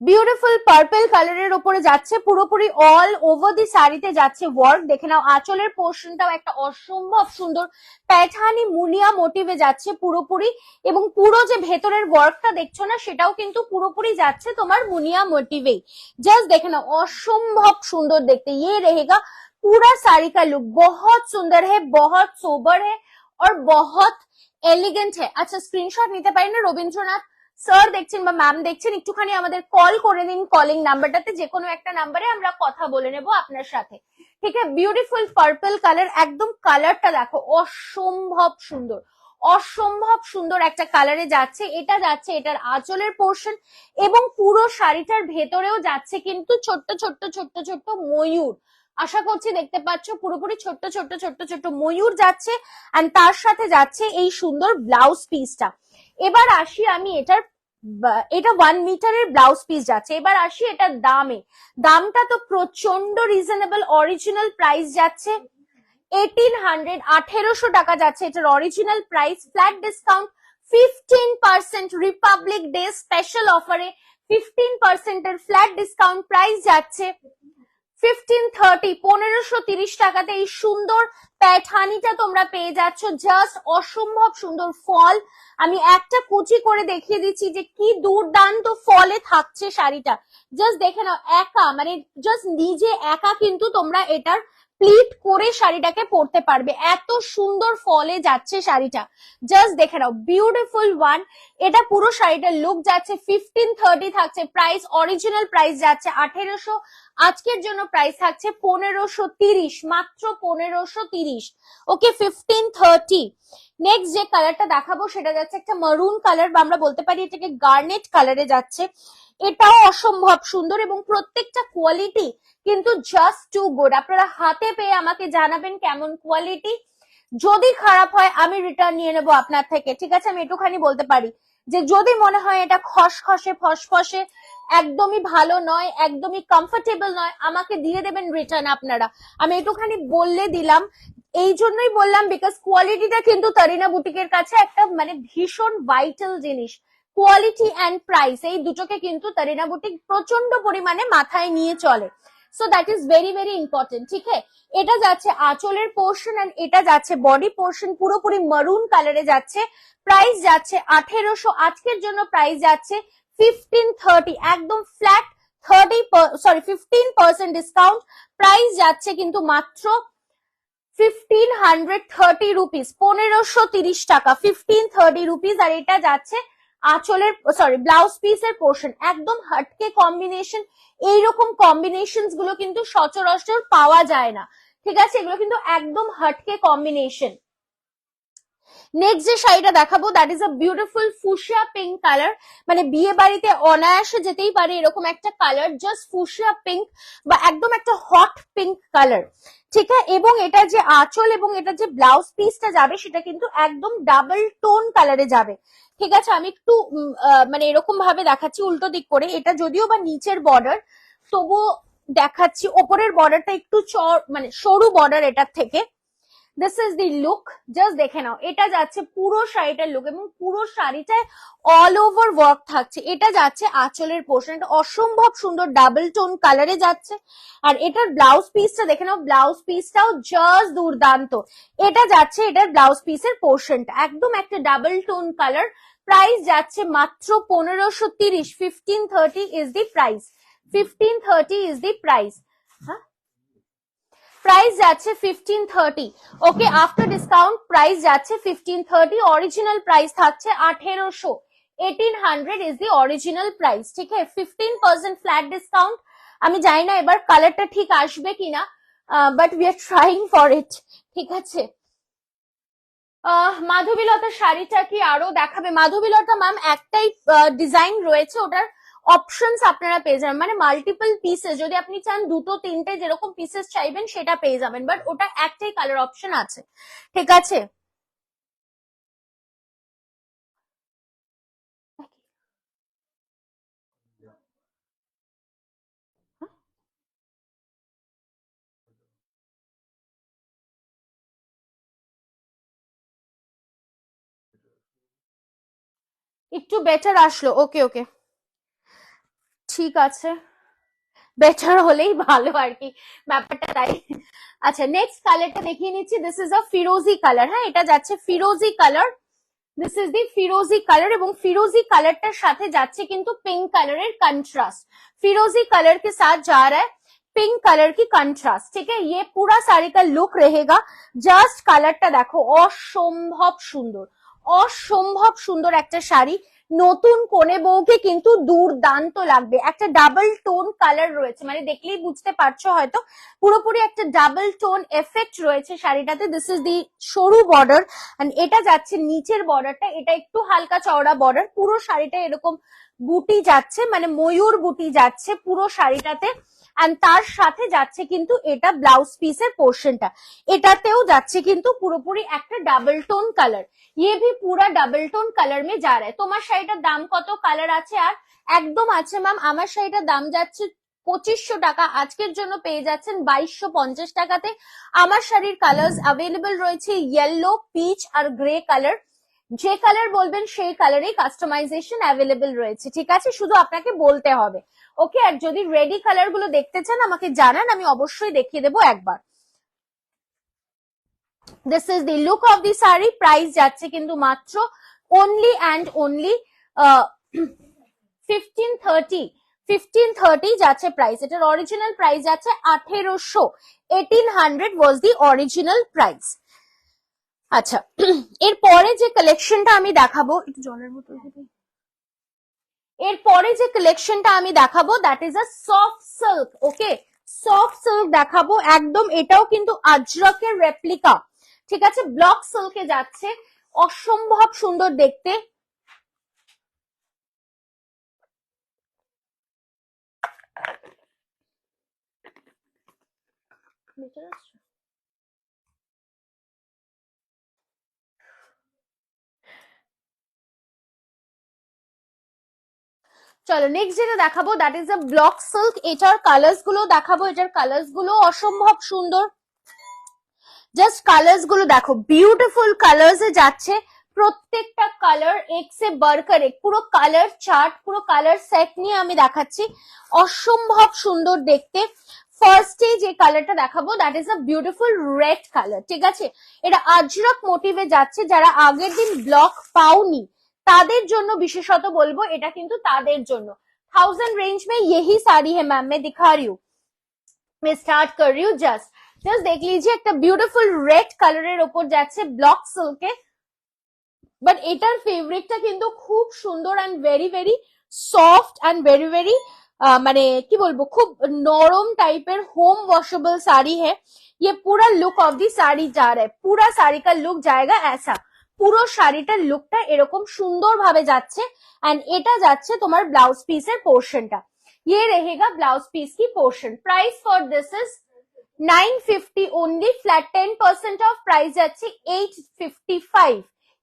বিউটিফুল পার্পল কালারের উপরে যাচ্ছে, পুরোপুরি অল ওভার দি শাড়িতে যাচ্ছে ওয়ার্ক। দেখে নাও আঁচলের পোর্শনটাও একটা অসম্ভব সুন্দর প্যাঠানি মুনিয়া মোটিভে যাচ্ছে পুরোপুরি, এবং পুরো যে ভেতরের ওয়ার্কটা দেখছো না সেটাও কিন্তু পুরোপুরি যাচ্ছে তোমার মুনিয়া মোটিভেই। জাস্ট দেখে নাও অসম্ভব সুন্দর দেখতে। ये रहेगा पूरा साड़ी का लुक, बहुत सुंदर है, बहुत सोबर है और बहुत एलिगेंट है। अच्छा स्क्रीनशट নিতে পারি না রবীন্দ্রনাথ স্যার দেখছেন বা ম্যাম দেখছেন, একটুখানি আমাদের কল করে দিন, কলিং নাম্বারটাতে যে কোনো একটা নাম্বারে আমরা কথা বলে নেব আপনার সাথে। ঠিক আছে, বিউটিফুল পার্পল কালার, একদম কালারটা দেখো অসম্ভব সুন্দর, অসম্ভব সুন্দর একটা কালারে যাচ্ছে। এটা যাচ্ছে এটার আঁচলের পোর্শন, এবং পুরো শাড়িটার ভেতরেও যাচ্ছে কিন্তু ছোট্ট ছোট্ট ছোট্ট ছোট্ট ময়ূর। আশা করছি দেখতে পাচ্ছ পুরোপুরি ছোট্ট ছোট্ট ছোট্ট ছোট্ট ময়ূর যাচ্ছে, এন্ড তার সাথে যাচ্ছে এই সুন্দর ব্লাউজ পিসটা। এবার আসি আমি এটার, এটা 1 মিটারের ব্লাউজ পিস যাচ্ছে। এবার আসি এটার দামে, দামটা তো প্রচন্ড রিজনেবল, অরিজিনাল প্রাইস যাচ্ছে 1800, 1800 টাকা যাচ্ছে এটার original price. Flat discount 15%, Republic day special অফারে 15% এর ফ্ল্যাট ডিসকাউন্ট প্রাইস যাচ্ছে 1530, 1530 টাকাতে এই সুন্দর প্যাঠানিটা তোমরা পেয়ে যাচ্ছ। জাস্ট অসম্ভব সুন্দর ফল, আমি একটা কুচি করে দেখিয়ে দিচ্ছি যে কি দুর্দান্ত ফলে থাকছে শাড়িটা। জাস্ট দেখে নাও, একা মানে জাস্ট নিজে একা কিন্তু তোমরা এটার প্লিট করে শাড়িটাকে পরতে পারবে, এত সুন্দর ফলে যাচ্ছে শাড়িটা। জাস্ট দেখে নাও, বিউটিফুল ওয়ান। এটা পুরো শাড়িটার লুক যাচ্ছে 1530 থাকছে প্রাইস, অরিজিনাল প্রাইস যাচ্ছে 1800, আজকের জন্য প্রাইস থাকছে 1530, মাত্র 1530। ওকে 1530। নেক্সট যে কালারটা দেখাবো সেটা যাচ্ছে একটা মারুন কালার, বা আমরা বলতে পারি এটাকে গার্নেট কালারে যাচ্ছে। এটাও অসম্ভব সুন্দর এবং প্রত্যেকটা কোয়ালিটি কিন্তু জাস্ট টু গুড। আপনারা হাতে পেয়ে আমাকে জানাবেন কেমন কোয়ালিটি, যদি খারাপ হয় আমি রিটার্ন নিয়ে নেবো আপনার থেকে। ঠিক আছে, আমি একটুখানি বলতে পারি যে যদি মনে হয় এটা খসখসে ফসফসে, একদমই ভালো নয়, একদমই কমফোর্টেবল নয়, আমাকে দিয়ে দেবেন রিটার্ন আপনারা। আমি একটুখানি বললে দিলাম, এই জন্যই বললাম বিকজ কোয়ালিটিটা কিন্তু তারিনা বুটিকের কাছে একটা মানে ভীষণ ভাইটাল জিনিস। কোয়ালিটি অ্যান্ড প্রাইস এই দুটোকে কিন্তু তারিনা বুটিক প্রচন্ড পরিমাণে মাথায় নিয়ে চলে। So that is very very important. ঠিক আছে, এটা যাচ্ছে আঁচলের পোর্শন এন্ড এটা যাচ্ছে বডি পোর্শন, পুরোপুরি মারুন কালারে যাচ্ছে। প্রাইস যাচ্ছে 1800। আজকের জন্য প্রাইস যাচ্ছে 1530, একদম ফ্ল্যাট 15% ডিসকাউন্ট। প্রাইস যাচ্ছে কিন্তু মাত্র 1530 রুপিস, 1530 টাকা, 1530 রুপিস। আর এটা যাচ্ছে আঁচলের ব্লাউজ পিসের পোর্শন, একদম হটকে কম্বিনেশন। এইরকম কম্বিনেশন গুলো কিন্তু সচরাচর পাওয়া যায় না। ঠিক আছে, এগুলো কিন্তু একদম হটকে কম্বিনেশন। নেক্সট যে শাড়িটা দেখাবো that is a beautiful fuchsia pink colour, মানে বিয়ে বাড়িতে অনায়াসে যেতেই পারে এরকম একটা কালার, জাস্ট ফুশিয়া পিঙ্ক বা একদম একটা হট পিঙ্ক কালার। ঠিক আছে, এবং এটা যে আঁচল এবং এটা যে ব্লাউজ পিসটা যাবে সেটা কিন্তু একদম ডাবল টোন কালারে যাবে। ঠিক আছে, আমি একটু মানে এরকম ভাবে দেখাচ্ছি উল্টো দিক করে, এটা যদিও বা নিচের বর্ডার তবুও দেখাচ্ছি, ওপরের বর্ডারটা একটু মানে সরু বর্ডার এটার থেকে। This is the look, just দেখে নাও। এটা যাচ্ছে পুরো শাড়িটার লুক এবং পুরো শাড়িটায় অল ওভার ওয়ার্ক থাকছে। এটা যাচ্ছে আঁচলের পোর্শন, এটা অসম্ভব সুন্দর ডাবল টোন কালারে যাচ্ছে। আর এটার ব্লাউজ পিসটা দেখে নাও, ব্লাউজ পিসটাও জাস্ট দুর্দান্ত। এটা যাচ্ছে এটার ব্লাউজ পিসের পোর্শনটা, একদম একটা ডাবল টোন কালার। প্রাইস যাচ্ছে মাত্র 1530, 1530 is the price, 1530 is the price. হ্যাঁ, প্রাইস যাচ্ছে 1530। ওকে, আফটার ডিসকাউন্ট প্রাইস যাচ্ছে 1530। অরিজিনাল প্রাইস থাকছে 1800, 1800 ইজ দি অরিজিনাল প্রাইস। ঠিক আছে, 15% ফ্ল্যাট ডিসকাউন্ট। আমি জানি না এবার কালারটা ঠিক আসবে কিনা, but we are trying for it. ঠিক আছে, মাধবীলতার শাড়িটা কি আরো দেখাবে? মাধবীলতা ম্যাম একটাই ডিজাইন রয়েছে, ওটার অপশনস আপনারা পেয়ে যাবেন, মানে মাল্টিপল পিসেস, যদি আপনি চান দুটো তিনটে যেরকম পিসেস চাইবেন সেটা পেয়ে যাবেন, বাট ওটা একটাই কালার অপশন আছে। ঠিক আছে, একটু বেটার আসলো। ওকে ওকে, ঠিক আছে, বেটার হলেই ভালো আর কি, ব্যাপারটা তাই। আচ্ছা, নেক্সট কালারটা দেখিয়ে নিচ্ছি। দিস ইজ আ ফিরোজি কালার। হ্যাঁ, এটা যাচ্ছে ফিরোজি কালার, দিস ইজ দি ফিরোজি কালার, এবং ফিরোজি কালারটার সাথে যাচ্ছে কিন্তু পিঙ্ক কালারের कंट्रास्ट। फिरोजी कलर के साथ जा रहा है पिंक कलर की कंट्रास्ट। ठीक है, ये पूरा साड़ी का लुक रहेगा। জাস্ট কালারটা দেখো, অসম্ভব সুন্দর, অসম্ভব সুন্দর একটা শাড়ি। নতুন কোণে বউকে কিন্তু দুর্দান্ত লাগবে। একটা ডাবল টোন কালার রয়েছে, মানে দেখলেই বুঝতে পারছো হয়তো, পুরোপুরি একটা ডাবল টোন এফেক্ট রয়েছে শাড়িটাতে। দিস ইজ দি সরু বর্ডার, এন্ড এটা যাচ্ছে নিচের বর্ডারটা, এটা একটু হালকা চওড়া বর্ডার। পুরো শাড়িটা এরকম বুটি যাচ্ছে, মানে ময়ূর বুটি যাচ্ছে পুরো শাড়িটাতে। এন্ড তার সাথে যাচ্ছে কিন্তু এটা ব্লাউজ পিসের পোর্শনটা, এটাতেও যাচ্ছে কিন্তু পুরোপুরি একটা ডাবল টোন কালার। ये भी पूरा डबल टोन कलर में जा रहा है। তোমার শাড়িটার দাম কত? কালার আছে আর একদম আছে ম্যাম। আমার শাড়িটার দাম যাচ্ছে 2500 টাকা, আজকের জন্য পেয়ে যাচ্ছেন 2250 টাকাতে। আমার শাড়ির কালার্স অ্যাভেলেবল রয়েছে ইয়েলো, পিচ আর গ্রে কালার। যে কালার বলবেন সেই কালারেই কাস্টমাইজেশন অ্যাভেলেবল রয়েছে। ঠিক আছে, শুধু আপনাকে বলতে হবে। ওকে, আর যদি রেডি কালার গুলো দেখতে চান আমাকে জানান, আমি অবশ্যই দেখিয়ে দেবো একবার। This is the look of the sari. Price যাচ্ছে কিন্তু মাত্র অনলি অ্যান্ড অনলি 1530, 1530 যাচ্ছে প্রাইস। এটার অরিজিনাল প্রাইস যাচ্ছে 1800, 1800 ওয়াজ দি অরিজিনাল প্রাইস। আচ্ছা, এরপরে যে কালেকশনটা আমি দেখাবো, একটু জলের বোতল, এরপরে যে কালেকশনটা আমি দেখাবো that is a soft silk. Okay, soft silk দেখাবো একদম, এটাও কিন্তু আজরকের রেপ্লিকা। ঠিক আছে, ব্লক সিল্কে যাচ্ছে, অসম্ভব সুন্দর দেখতে। চলো নেক্সট যেটা দেখাবো that is a block silk. এটার কালার্স গুলো দেখাবো, এটার কালার্স গুলো অসম্ভব সুন্দর। জাস্ট কালার্স গুলো দেখো, বিউটিফুল কালার্স এ যাচ্ছে। প্রত্যেকটা কালার এক সে বাড়কর এক, পুরো কালার চার্ট, পুরো কালার সেট নিয়ে আমি দেখাচ্ছি। অসম্ভব সুন্দর দেখতে, ফার্স্টে যে কালারটা দেখাবো that is a beautiful red colour, ঠিক আছে? এটা আজরক মোটিভে যাচ্ছে, যারা আগের দিন ব্লক পাওনি তাদের জন্য বিশেষত বলবো, এটা কিন্তু তাদের জন্য। 1000 रेंज में यही साड़ी है मैम, मैं दिखा रही हूँ, मैं स्टार्ट कर रही हूँ। जस्ट देख लीजिए, একটা বিউটিফুল রেড কালারের ওপর যাচ্ছে ব্লক সিল্কে, বাট এটার ফেব্রিকটা কিন্তু খুব সুন্দর and very very soft and very very মানে কি বলবো, খুব নরম টাइपर होम वॉशेबल साड़ी है। ये पूरा लुक ऑफ दी साड़ी जा रहा है, पूरा साड़ी का लुक जाएगा ऐसा, পুরো শাড়িটার লুকটা এরকম সুন্দর ভাবে যাচ্ছে। এন্ড এটা যাচ্ছে তোমার ব্লাউজ পিসের পোর্শনটা, ये रहेगा ब्लाउज पीस की portion. Price for this is 950 only, flat 10% of price যাচ্ছে 855,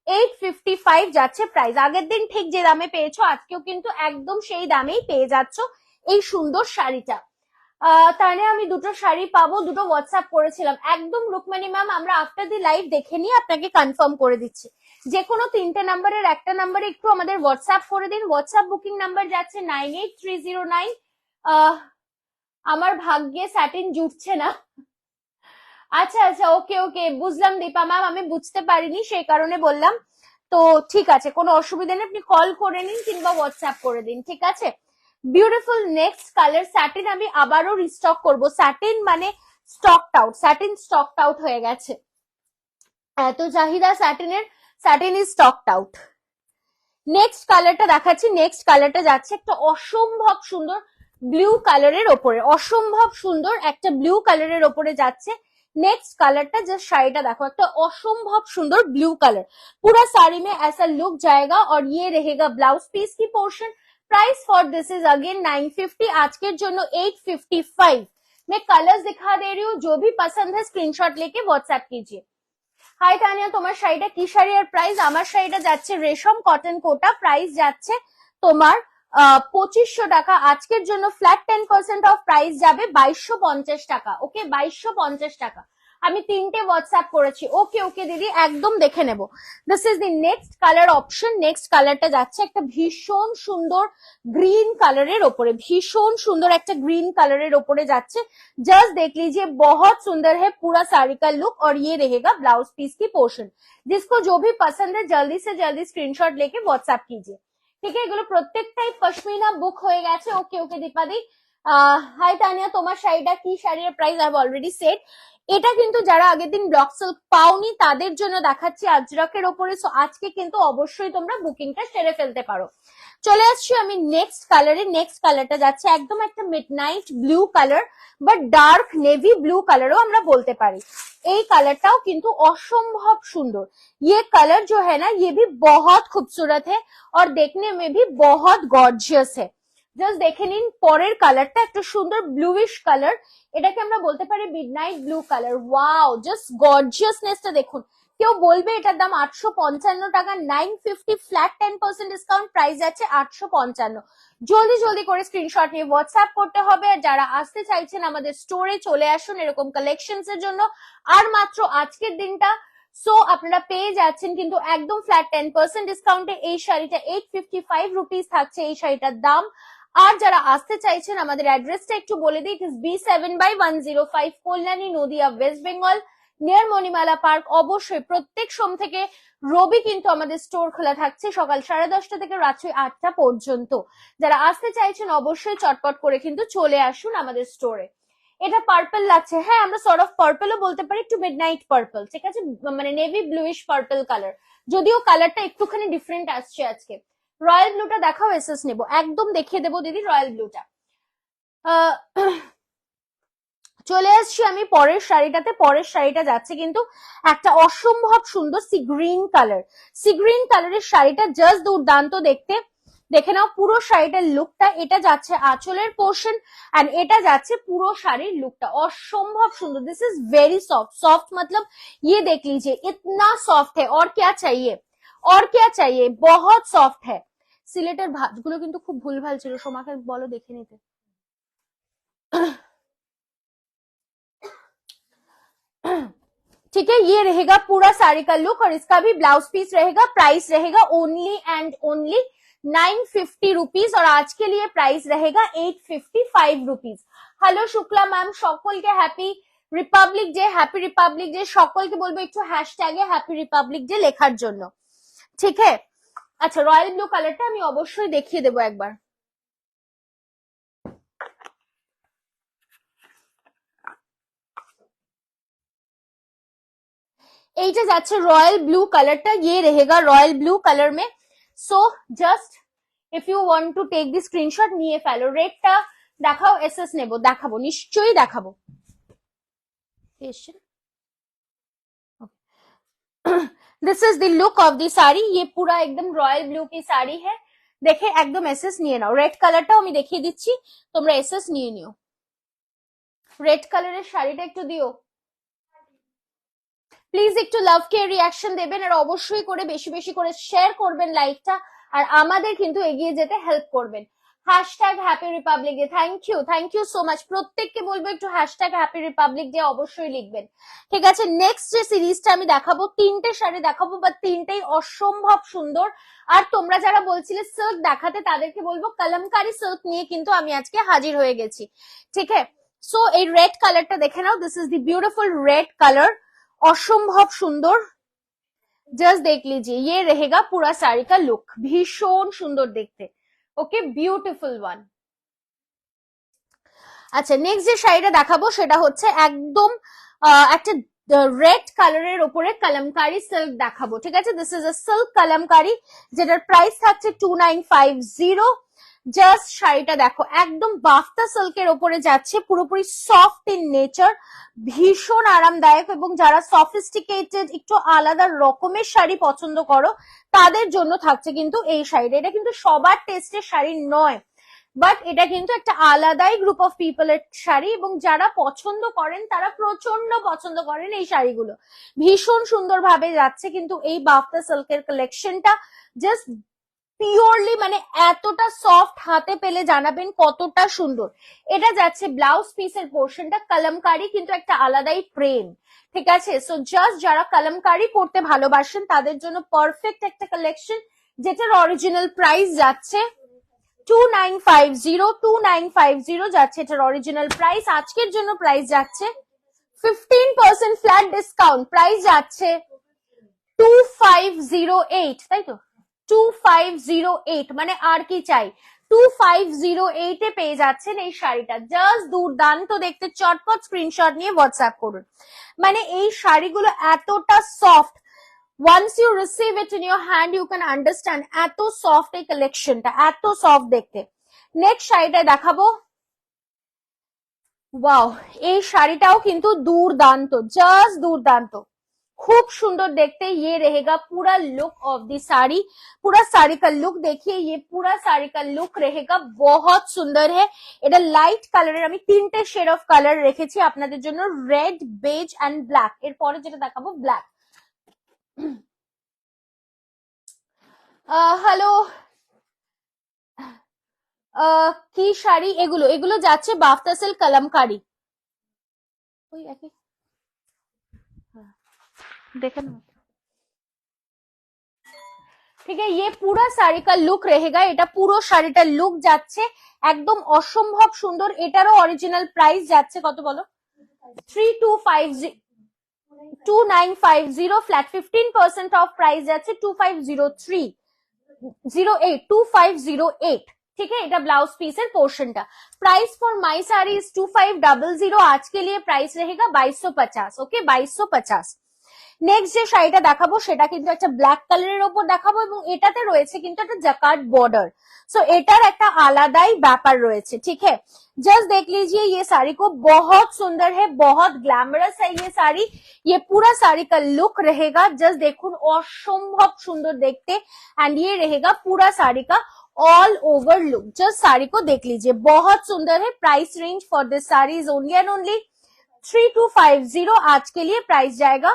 855 যাচ্ছে প্রাইস। আগের দিন ঠিক যে দামে পেয়েছো আজকেও কিন্তু একদম সেই দামেই পেয়ে যাচ্ছ এই সুন্দর শাড়িটা। তাহলে আমি দুটো শাড়ি পাবো, দুটো হোয়াটসঅ্যাপ করেছিলাম একদম। রুকমানি ম্যাম আমরা আফটার দি লাইভ দেখে নিয়ে আপনাকে কনফার্ম করে দিচ্ছি। যে কোনো তিনটে নাম্বারের একটা নাম্বারে একটু আমাদের হোয়াটসঅ্যাপ করে দিন। হোয়াটসঅ্যাপ বুকিং নাম্বার যাচ্ছে 98309। আমার ভাগ্যে স্যাটিন জুটছে না। আচ্ছা আচ্ছা, ওকে ওকে, বুঝলাম দীপা ম্যাম, আমি বুঝতে পারিনি সেই কারণে বললাম। তো ঠিক আছে, কোনো অসুবিধা নেই, আপনি কল করে নিন কিংবা হোয়াটসঅ্যাপ করে দিন, ঠিক আছে? বিউটিফুল নেক্সট কালার স্যাটিন আমি আবারও রিস্টক করব। স্যাটিন মানে স্টকড আউট, স্যাটিন স্টকড আউট হয়ে গেছে, এত চাহিদা স্যাটিনের, স্যাটিন ইজ স্টকড আউট। নেক্সট কালারটা দেখাচ্ছি। নেক্সট কালারটা যাচ্ছে একটা অসম্ভব সুন্দর ব্লু কালারের ওপরে, অসম্ভব সুন্দর একটা ব্লু কালারের ওপরে যাচ্ছে। नेक्स्ट कलरটা जस्ट শাড়িটা দেখো, একটা অসম্ভব সুন্দর ব্লू कलर, पूरा साड़ी में ऐसा लुक जाएगा और ये रहेगा ब्लाउज पीस की portion. Price for this is again 950, আজকের জন্য 855। मैं कलर्स दिखा दे रही हूँ, जो भी पसंद है स्क्रीनशॉट लेके व्हाट्सएप कीजिए। हाय तानिया, তোমার শাড়িটা কি শাড়ি আর প্রাইস? আমার শাড়িটা যাচ্ছে রেশম কটন কোটা, প্রাইস যাচ্ছে তোমার 2500 টাকা। আজকের জন্য ফ্ল্যাট 10% অফ, প্রাইস যাবে 2250 টাকা। ওকে, 2250 টাকা। আমি তিনটে হোয়াটসঅ্যাপ করেছি। ওকে ওকে দিদি, একদম দেখে নেব। This is the next colour option. Next কালারটা যাচ্ছে একটা ভীষণ সুন্দর গ্রিন কালারের ওপরে, ভীষণ সুন্দর একটা গ্রিন কালারের ওপরে যাচ্ছে। जस्ट देख लीजिए, बहुत सुंदर है पूरा साड़ी का लुक और ये रहेगा ब्लाउज पीस की पोर्शन। जिसको जो भी पसंद है जल्दी से जल्दी स्क्रीनशॉट लेके व्हाट्सएप कीजिए, ঠিক আছে? এগুলো প্রত্যেকটাই পশমিনা বুক হয়ে গেছে। ওকে ওকে দীপাদি। হাই তানিয়া, তোমার শাড়িটা কি শাড়ির প্রাইস? I have already said. এটা কিন্তু যারা আগের দিন ব্লক সিল্ক পাওনি তাদের জন্য দেখাচ্ছি আজরাকের ওপরে। সো আজকে কিন্তু অবশ্যই তোমরা বুকিংটা সেরে ফেলতে পারো। চলে আসছি আমি নেক্সট কালারে। নেক্সট কালারটা যাচ্ছে একদম একটা midnight blue colour, but dark navy blue কালারও আমরা বলতে পারি। এই কালারটাও কিন্তু অসম্ভব সুন্দর। ये कलर जो है ना, ये भी बहुत खूबसूरत है और देखने में भी बहुत गॉर्जियस है। জাস্ট দেখে নিন পরের কালারটা, একটা সুন্দর ব্লুইশ কালার, এটাকে আমরা বলতে পারি midnight blue colour. Wow, just গর্জিয়াসনেসটা দেখুন। কেউ বলবে এটার দাম 855 টাকা, 950 ফ্ল্যাট 10% ডিসকাউন্ট, প্রাইস আছে 855। জলদি জলদি করে স্ক্রিনশট নিয়ে হোয়াটসঅ্যাপ করতে হবে। আর যারা আসতে চাইছেন আমাদের স্টোরে চলে আসুন এরকম কালেকশনস এর জন্য। আর মাত্র আজকের দিনটা, সো আপনারা পেয়ে যাচ্ছেন কিন্তু একদম ফ্ল্যাট 10% ডিসকাউন্টে এই শাড়িটা 855 রুপিস থাকছে এই শাড়িটার দাম। আর যারা আসতে চাইছেন আমাদের অ্যাড্রেসটা একটু বলে দিই, it is B7/105 Kalyani Nadia West Bengal near Manimala park. অবশ্যই প্রত্যেক সোম থেকে রবি কিন্তু আমাদের স্টোর খোলা থাকছে সকাল 10:30 থেকে রাত্রি 8টা পর্যন্ত। যারা আসতে চাইছেন অবশ্যই চটপট করে কিন্তু চলে আসুন আমাদের স্টোরে। এটা পার্পল লাগছে, হ্যাঁ আমরা সর্ট অফ পার্পলও বলতে পারি, একটু মিডনাইট পার্পল, ঠিক আছে? মানে নেভি ব্লুইশ পার্পল কালার, যদিও কালারটা একটুখানি ডিফারেন্ট আসছে আজকে। রয়্যাল ব্লুটা দেখাও, এসএস নেবো, একদম দেখিয়ে দেবো দিদি রয়্যাল ব্লুটা। চলে আসছি আমি পরের শাড়িটাতে। পরের শাড়িটা যাচ্ছে কিন্তু একটা অসম্ভব সুন্দর sea green colour. Sea green কালারের শাড়িটা জাস্ট দুর্দান্ত দেখতে। দেখে নাও পুরো শাড়িটার লুকটা। এটা যাচ্ছে আঁচলের পোর্শন এন্ড এটা যাচ্ছে পুরো শাড়ির লুকটা, অসম্ভব সুন্দর। This is very soft. Soft मतलब ये देख लीजिए, इतना सॉफ्ट है, और क्या चाहिए, और क्या चाहिए, बहुत सॉफ्ट है। সিলেটের ভাঁজগুলো কিন্তু খুব ভুলভাল ছিল, সোমাকে বলো দেখে নিতে। ठीक है, ये रहेगा पूरा साड़ी का लुक और इसका भी ब्लाउज पीस रहेगा। प्राइस रहेगा ओनली एंड ओनली 950 रुपीज और आज के लिए प्राइस रहेगा 855 रुपीज। হ্যালো শুক্লা ম্যাম, সকলকে happy republic day, happy republic day. সকলকে বলবো একটু হ্যাশট্যাগে হ্যাপি রিপাবলিক ডে লেখার জন্য, ঠিক আছে? আচ্ছা, রয়্যাল ব্লু কালারটা আমি অবশ্যই দেখিয়ে দেবো একবার। এইটা যাচ্ছে রয়্যাল ব্লू कलरটা, ये रहेगा रॉयल ब्लू कलर में। So just if you want to take the screenshot নিয়ে ফেলো। রেডটা দেখাও, এসএস নেব, দেখাবো, নিশ্চয়ই দেখাবো। This is the look of the sari. ये पूरा एकदम रॉयल ब्लू की साड़ी है। দেখে একদম এসএস নিয়ে নাও। রেড কালারটাও আমি দেখিয়ে দিচ্ছি, তোমরা এসএস নিয়ে নিও। রেড কালারের শাড়িটা একটু দিও প্লিজ, একটু লাভ কেয়ার রিয়াকশন দেবেন, আর অবশ্যই করে বেশি বেশি করে শেয়ার করবেন লাইভটা, আর আমাদের কিন্তু এগিয়ে যেতে হেল্প করবেন। Hashtag happy republic day. Thank you so much. প্রত্যেককে বলবো একটু হ্যাশট্যাগ হ্যাপি রিপাবলিক ডে অবশ্যই লিখবেন, ঠিক আছে? নেক্সট যে সিরিজটা আমি দেখাবো, তিনটে শাড়ি দেখাবো, বা তিনটেই অসম্ভব সুন্দর। আর তোমরা যারা বলছিলে সিল্ক দেখাতে, তাদেরকে বলবো কলমকারি সিল্ক নিয়ে কিন্তু আমি আজকে হাজির হয়ে গেছি, ঠিক আছে? সো এই রেড কালারটা দেখে নাও। This is the beautiful red colour, অসম্ভব সুন্দর। জাস্ট দেখ লিজিए, ये रहेगा पूरा साड़ी का लुक, ভীষণ সুন্দর দেখতে। ওকে, বিউটিফুল ওয়ান। আচ্ছা, নেক্সট যে শাড়িটা দেখাবো সেটা হচ্ছে একদম একটা রেড কালারের উপরে কলমকারি সিল্ক দেখাবো, ঠিক আছে? This is a silk kalamkari, যেটার প্রাইস থাকছে 2950। জাস্ট শাড়িটা দেখো, একদম বাফতা সিল্কের ওপরে যাচ্ছে, পুরোপুরি সফট ইন নেচার, ভীষণ আরামদায়ক। এবং যারা সফিস্টিকেটেড একটু আলাদা রকমের শাড়ি পছন্দ করো, তাদের জন্য থাকছে কিন্তু এই শাড়িটা। এটা কিন্তু সবার টেস্টের শাড়ি নয়, বাট এটা কিন্তু একটা আলাদাই গ্রুপ অফ পিপলের শাড়ি, এবং যারা পছন্দ করেন তারা প্রচন্ড পছন্দ করেন এই শাড়িগুলো। ভীষণ সুন্দর ভাবে যাচ্ছে কিন্তু এই বাফতা সিল্কের কালেকশনটা। জাস্ট পিওরলি মানে এতটা সফট, হাতে পেলে জানাবেন কতটা সুন্দর। এটা যাচ্ছে ব্লাউজ পিসের পোর্শনটা কলমকারি, কিন্তু একটা আলাদাই প্রেম, ঠিক আছে? সো জাস্ট যারা কলমকারি পড়তে ভালোবাসেন তাদের জন্য পারফেক্ট একটা কালেকশন, যেটার অরিজিনাল প্রাইস যাচ্ছে 2950 যাচ্ছে এটার অরিজিনাল প্রাইস। আজকের জন্য প্রাইস যাচ্ছে 15% ফ্ল্যাট ডিসকাউন্ট, প্রাইস যাচ্ছে 2508, তাই তো? 2508 মানে আর কি চাই, 2508 এ পেয়ে যাচ্ছেন এই শাড়িটা। জাস্ট দুর্দান্ত দেখতে, চটপট স্ক্রিনশট নিয়ে হোয়াটসঅ্যাপ করুন। মানে এই শাড়িগুলো এতটা soft, once you receive it in your hand you can understand এত সফট এই কালেকশনটা, এত সফট দেখতে। নেক্সট শাড়িটা দেখাবো। ওয়াও, এই শাড়িটাও কিন্তু দুর্দান্ত, জাস্ট দুর্দান্ত, खूब सुंदर देखते। ये रहेगा पूरा लुक ऑफ दी साड़ी। पूरा साड़ी का लुक देखिए, ये पूरा साड़ी का लुक रहेगा, बहुत सुंदर है। এটা লাইট কালারের আমি তিনটে শেড অফ কালার রেখেছি আপনাদের জন্য, রেড, বেজ এন্ড ব্ল্যাক। এরপরে যেটা দেখাবো ব্ল্যাক। হ্যালো, কি শাড়ি এগুলো? এগুলো যাচ্ছে বাফতা সিল্ক কলমকারি। ওই একই, দেখেন, ঠিক আছে? ये पूरा শাড়ি का লুক रहेगा, এটা পুরো শাড়িটার লুক যাচ্ছে একদম অসম্ভব সুন্দর। এটারও অরিজিনাল প্রাইস যাচ্ছে কত বলো? 2950 ফ্ল্যাট 15% অফ প্রাইস যাচ্ছে 2508। ठीक है, এটা ब्लाउज पीस এর পোর্শনটা। Price for my sari is 2500। आज के लिए प्राइस रहेगा 2250। ओके, 2250। নেক্সট যে শাড়িটা দেখাবো সেটা কিন্তু একটা ব্ল্যাক কালারের ওপর দেখাবো, এবং এটাতে রয়েছে কিন্তু একটা জাকার্ড বর্ডার। सो এটার একটা আলাদাই ব্যাপার রয়েছে, ঠিক है? जस्ट देख लीजिए, ये साड़ी को बहुत सुंदर है, बहुत ग्लैमरस है ये साड़ी। ये पूरा साड़ी का लुक रहेगा, जस्ट देखুন অসম্ভব সুন্দর দেখতে। एंड ये रहेगा पूरा साड़ी का all over look. Just sari को देख लीजिए, बहुत सुंदर है। Price range for this sari is only and only 3250। आज के लिए प्राइस जाएगा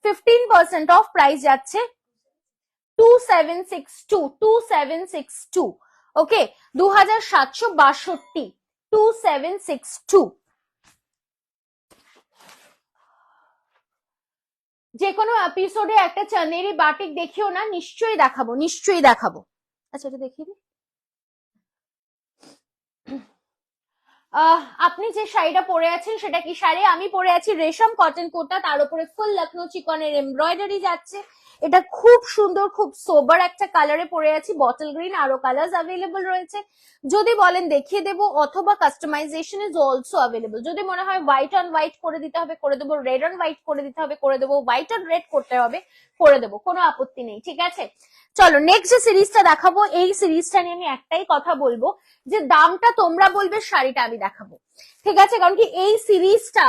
15% ऑफ, प्राइस যাচ্ছে 2762। ওকে, 2762, 2762। যে কোনো এপিসোডে একটা চানেরি বাটিক দেখিও না, নিশ্চয়ই দেখাবো, নিশ্চয়ই দেখাবো। আচ্ছা, এটা দেখিয়ে দিই। আপনি যে শাড়িটা পরে আছেন সেটা কি শাড়ি? আমি পরে আছি রেশম কটন কোটা, তার উপরে ফুল লখনৌ চিকনের এমব্রয়ডারি যাচ্ছে। এটা খুব সুন্দর, খুব সোবার একটা কালারে পরে আছি, বটল গ্রিন, আরো কালার্স অ্যাভেলেবল রয়েছে। যদি বলেন দেখিয়ে দেবো, অথবা কাস্টমাইজেশন ইজ অলসো অ্যাভেলেবল। যদি মনে হয় হোয়াইট অন হোয়াইট করে দিতে হবে করে দেবো, রেড অন হোয়াইট করে দিতে হবে করে দেবো, হোয়াইট অন রেড করতে হবে করে দেবো, কোনো আপত্তি নেই, ঠিক আছে? চলো নেক্সট যে সিরিজটা দেখাবো, এই সিরিজটা নিয়ে আমি একটাই কথা বলবো, যে দামটা তোমরা বলবে, শাড়িটা আমি দেখাবো, ঠিক আছে? কারণ কি এই সিরিজটা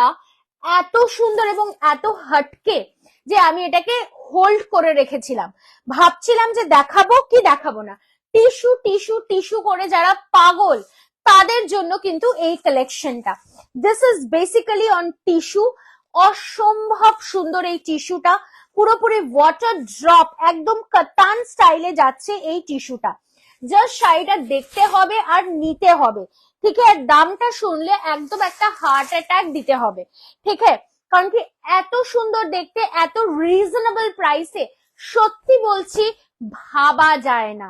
এত সুন্দর এবং এত হটকে যে আমি এটাকে হোল্ড করে রেখেছিলাম, ভাবছিলাম যে দেখাবো কি দেখাবো না। টিস্যু টিস্যু টিস্যু করে যারা পাগল তাদের জন্য কিন্তু এই কালেকশনটা। This is basically on tissue. অসম্ভব সুন্দর এই টিস্যুটা, পুরোপুরি ওয়াটার ড্রপ, একদম কাতান স্টাইলে যাচ্ছে এই টিস্যুটা। জাস্ট শাড়িটা দেখতে হবে আর নিতে হবে, ঠিক আছে? দামটা শুনলে একদম একটা হার্ট অ্যাটাক দিতে হবে, ঠিক আছে? কারণ কি এত সুন্দর দেখতে, এত রিজনেবল প্রাইসে, সত্যি বলছি ভাবা যায় না,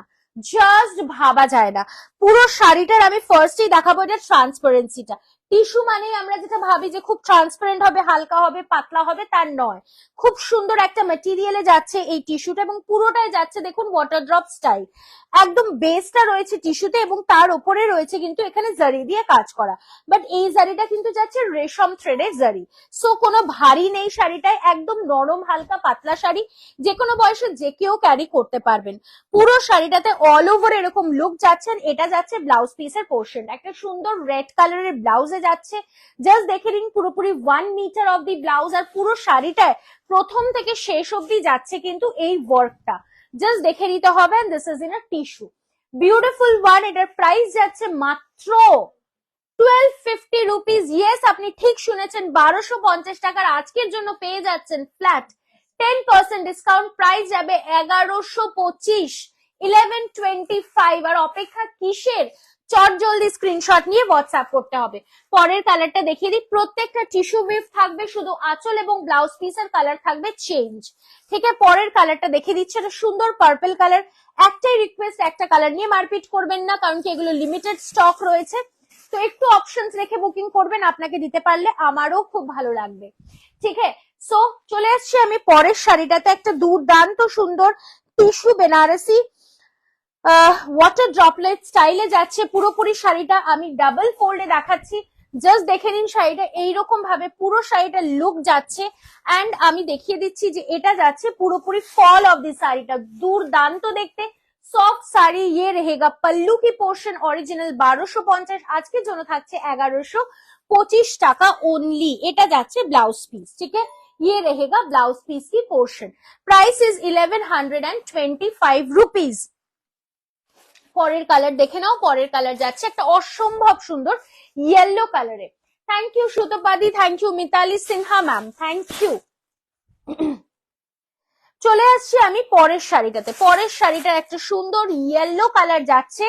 জাস্ট ভাবা যায় না। পুরো শাড়িটার আমি ফার্স্টেই দেখাবো এটা ট্রান্সপারেন্সিটা। টিস্যু মানে আমরা যেটা ভাবি যে খুব ট্রান্সপারেন্ট হবে, হালকা হবে, পাতলা হবে, তার নয়। খুব সুন্দর একটা মেটেরিয়ালে যাচ্ছে এই টিস্যুটা, এবং পুরোটাই যাচ্ছে দেখুন ওয়াটার ড্রপ স্টাইল। একদম বেসটা রয়েছে টিস্যুতে এবং তার উপরে রয়েছে কিন্তু এখানে জারি দিয়ে কাজ করা, বাট এই জারিটা কিন্তু যাচ্ছে রেশম থ্রেডের জারি। সো কোনো ভারী নেই শাড়িটায়, একদম নরম হালকা পাতলা শাড়ি, যে কোনো বয়সে যে কেউ ক্যারি করতে পারবেন। পুরো শাড়িটাতে অল ওভার এরকম লুক যাচ্ছেন। এটা যাচ্ছে ব্লাউজ পিসের পোর্শন, একটা সুন্দর রেড কালারের ব্লাউজে যাচ্ছে। জাস্ট দেখে নিন পুরোপুরি 1 মিটার অফ দি ব্লাউজ, আর পুরো শাড়িটায় প্রথম থেকে শেষ অব্দি যাচ্ছে কিন্তু এই ওয়ার্কটা, জাস্ট দেখে নিতে হবে। This is in a tissue, beautiful one. এটার প্রাইস যাচ্ছে মাত্র 1250 রুপিস। ইয়েস, আপনি ঠিক শুনেছেন, 1250 টাকার আজকের জন্য পেয়ে যাচ্ছেন ফ্ল্যাট 10% ডিসকাউন্ট। প্রাইস যাবে 1125, 1125। আর অপেক্ষা কিসের? চট জলদি স্ক্রিনশট নিয়ে হোয়াটসঅ্যাপ করতে হবে। পরের কালারটা দেখিয়ে দিই, প্রত্যেকটা টিস্যু উইভ থাকবে, শুধু আঁচল এবং ব্লাউজ পিসের কালার থাকবে চেঞ্জ, ঠিক আছে? পরের কালারটা দেখিয়ে দিচ্ছে, এটা সুন্দর পার্পল কালার। একটাই রিকোয়েস্ট, একটা কালার নিয়ে মারপিট করবেন না, কারণ কি এগুলো লিমিটেড স্টক রয়েছে, তো একটু অপশনস রেখে বুকিং করবেন, আপনাকে দিতে পারলে আমারও খুব ভালো লাগবে, ঠিক আছে? সো চলে আসছি আমি পরের শাড়িটাতে, একটা দুর্দান্ত সুন্দর টিস্যু বেনারসি ওয়াটার ড্রপলেট স্টাইলে যাচ্ছে পুরোপুরি শাড়িটা। আমি ডাবল ফোল্ডে দেখাচ্ছি, জাস্ট দেখে নিন শাড়িটা এইরকম ভাবে পুরো শাড়িটা লুক যাচ্ছে। অ্যান্ড আমি দেখিয়ে দিচ্ছি যে এটা যাচ্ছে পুরোপুরি ফল অফ দি শাড়িটা, দুর্দান্ত দেখতে সফট শাড়ি। ইয়ে रहेगा पल्लू की पोर्शन অরিজিনাল 1250, আজকের জন্য থাকছে 1125 টাকা অনলি। এটা যাচ্ছে ব্লাউজ পিস, ঠিক আছে? ये रहेगा ब्लाउज पीस की पोर्शन। Price is 1125 rupees. পরের কালার দেখে নাও, পরের কালার যাচ্ছে একটা অসম্ভব সুন্দর ইয়েলো কালারে। থ্যাংক ইউ সুতপাদি, thank you Mitali Sinha ma'am, thank you. চলে আসছি আমি পরের শাড়িটাতে। পরের শাড়িটার একটা সুন্দর ইয়েলো কালার যাচ্ছে,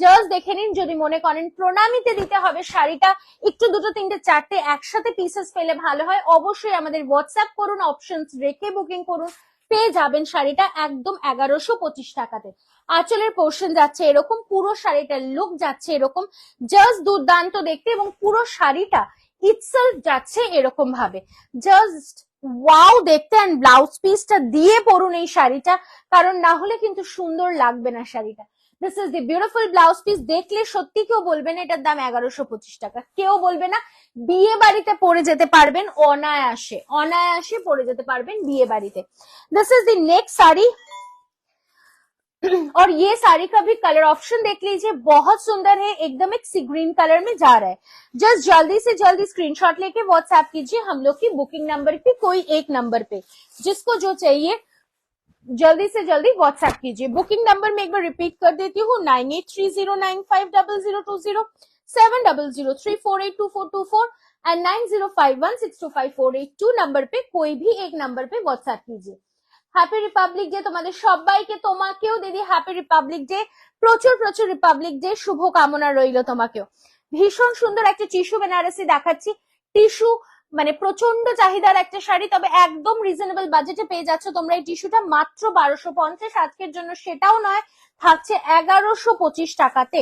জাস্ট দেখে নিন। যদি মনে করেন প্রণামীতে দিতে হবে শাড়িটা, একটু দুটো তিনটে চারটে একসাথে পিসেস পেলে ভালো হয়, অবশ্যই আমাদের হোয়াটসঅ্যাপ করুন, অপশনস রেখে বুকিং করুন, পেয়ে যাবেন শাড়িটা একদম 1125 টাকাতে। আঁচলের পোর্শন যাচ্ছে এরকম, পুরো শাড়িটার লুক যাচ্ছে এরকম, জাস্ট দুর্দান্ত দেখতে, এবং পুরো শাড়িটা ইটসেলফ যাচ্ছে এরকম ভাবে, জাস্ট ওয়াও দেখতে। অ্যান্ড ব্লাউজ পিসটা দিয়ে পরুন এই শাড়িটা, কারণ না হলে কিন্তু সুন্দর লাগবে না শাড়িটা। This is the beautiful blouse piece. দেখলে সত্যি কেউ বলবে না এটার দাম 1125 টাকা, কেউ বলবে না। বিয়ে বাড়িতে পরে যেতে পারবেন অনায়াসে, অনায়াসে পরে যেতে পারবেন বিয়ে বাড়িতে। This is the next sari, और ये साड़ी का भी कलर ऑप्शन देख लीजिए, बहुत सुंदर है, एकदम एक सी ग्रीन कलर में जा रहा है। जस्ट जल्दी से जल्दी स्क्रीनशॉट लेके व्हाट्सएप कीजिए हम लोग की बुकिंग नंबर पे, कोई एक नंबर पे, जिसको जो चाहिए जल्दी से जल्दी व्हाट्सएप कीजिए। बुकिंग नंबर में एक बार रिपीट कर देती हूँ, 9830950020, 7003482424 एंड 9051625482 नंबर पे, कोई भी एक नंबर पे व्हाट्सएप कीजिए। হ্যাপি রিপাবলিক ডে তোমাদের সবাইকে, তোমাকেও দিদি হ্যাপি রিপাবলিক ডে, প্রচুর প্রচুর রিপাবলিক ডে শুভ কামনা রইল তোমাকেও। ভীষণ সুন্দর একটা টিস্যু বেনারসি দেখাচ্ছি, টিস্যু মানে প্রচন্ড চাহিদার একটা শাড়ি, তবে একদম রিজনেবল বাজেটে পেয়ে যাচ্ছ তোমরা এই টিস্যুটা মাত্র 1250 আজকের জন্য, সেটাও নয়, থাকছে 1125 টাকাতে,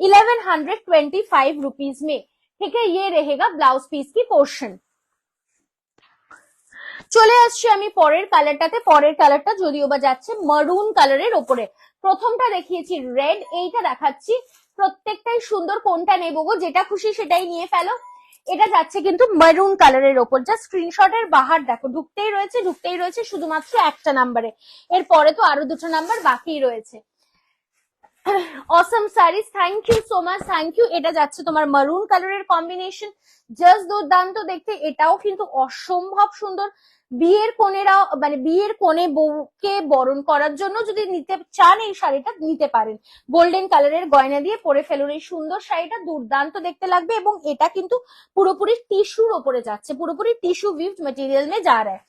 1125 रुपीज में। ठीक है, ये रहेगा ब्लाउज পিস কি পোর্শন। চলে আসছি আমি পরের কালারটাতে। পরের কালারটা যদিও বা যাচ্ছে মারুন কালারের ওপরে। প্রথমটা দেখিয়েছি রেড, এইটা দেখাচ্ছি। প্রত্যেকটাই সুন্দর, কোনটা নেবো গো, যেটা খুশি সেটাই নিয়ে ফেলো। এটা যাচ্ছে কিন্তু মারুন কালারের ওপর। জাস্ট স্ক্রিনশটের বাহার দেখো, ঢুকতেই রয়েছে শুধুমাত্র একটা নাম্বারে। এরপরে তো আরো দুটো নাম্বার বাকি রয়েছে। Assam saris, thank you so much, thank you. এটা যাচ্ছে তোমার মারুন কালারের কম্বিনেশন, জাস্ট দুর্দান্ত দেখতে। এটাও কিন্তু অসম্ভব সুন্দর। বিয়ের কোণেরা, মানে বিয়ের কোণে বউকে বরণ করার জন্য যদি নিতে চান এই শাড়িটা নিতে পারেন। গোল্ডেন কালারের গয়না দিয়ে পরে ফেলুন এই সুন্দর শাড়িটা, দুর্দান্ত দেখতে লাগবে। এবং এটা কিন্তু পুরোপুরি টিস্যুর ওপরে যাচ্ছে, পুরোপুরি টিস্যু উইভড মেটেরিয়াল মে যা রা হ্যায়।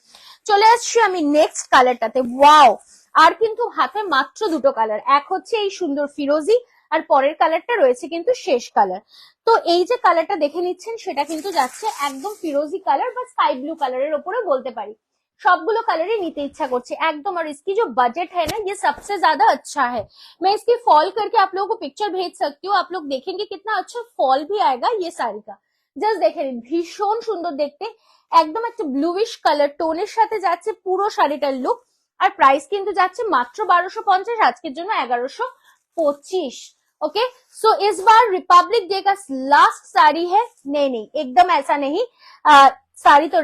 চলে আসছি আমি নেক্সট কালারটাতে। ওয়াও, আর কিন্তু হাতে মাত্র দুটো কালার, এক হচ্ছে এই সুন্দর ফিরোজি, আর পরের কালারটা রয়েছে কিন্তু শেষ কালার। তো এই যে কালারটা দেখে নিচ্ছেন সেটা কিন্তু যাচ্ছে একদম ফিরোজি কালার বা স্কাই ব্লू কালারের ওপরে বলতে পারি। सबগুলো কালারই নিতে ইচ্ছা করছে একদম। और इसकी जो बजट है ना, ये सबसे ज्यादा अच्छा है। मैं इसकी फॉल करके आप लोगों को पिक्चर भेज सकती हूँ, आप लोग देखेंगे कितना अच्छा फॉल भी आएगा ये साड़ी का। জাস্ট দেখে নিন, ভীষণ সুন্দর দেখতে। একদম একটা ব্লুইশ কালার টোনের সাথে যাচ্ছে পুরো শাড়িটার লুক। আর প্রাইস কিন্তু যাচ্ছে মাত্র 1250, আজকের জন্য 1125। ओके, सो इस बार रिपब्लिक डे का लास्ट साड़ी है। नहीं नहीं, एकदम ऐसा नहीं। साड़ी तो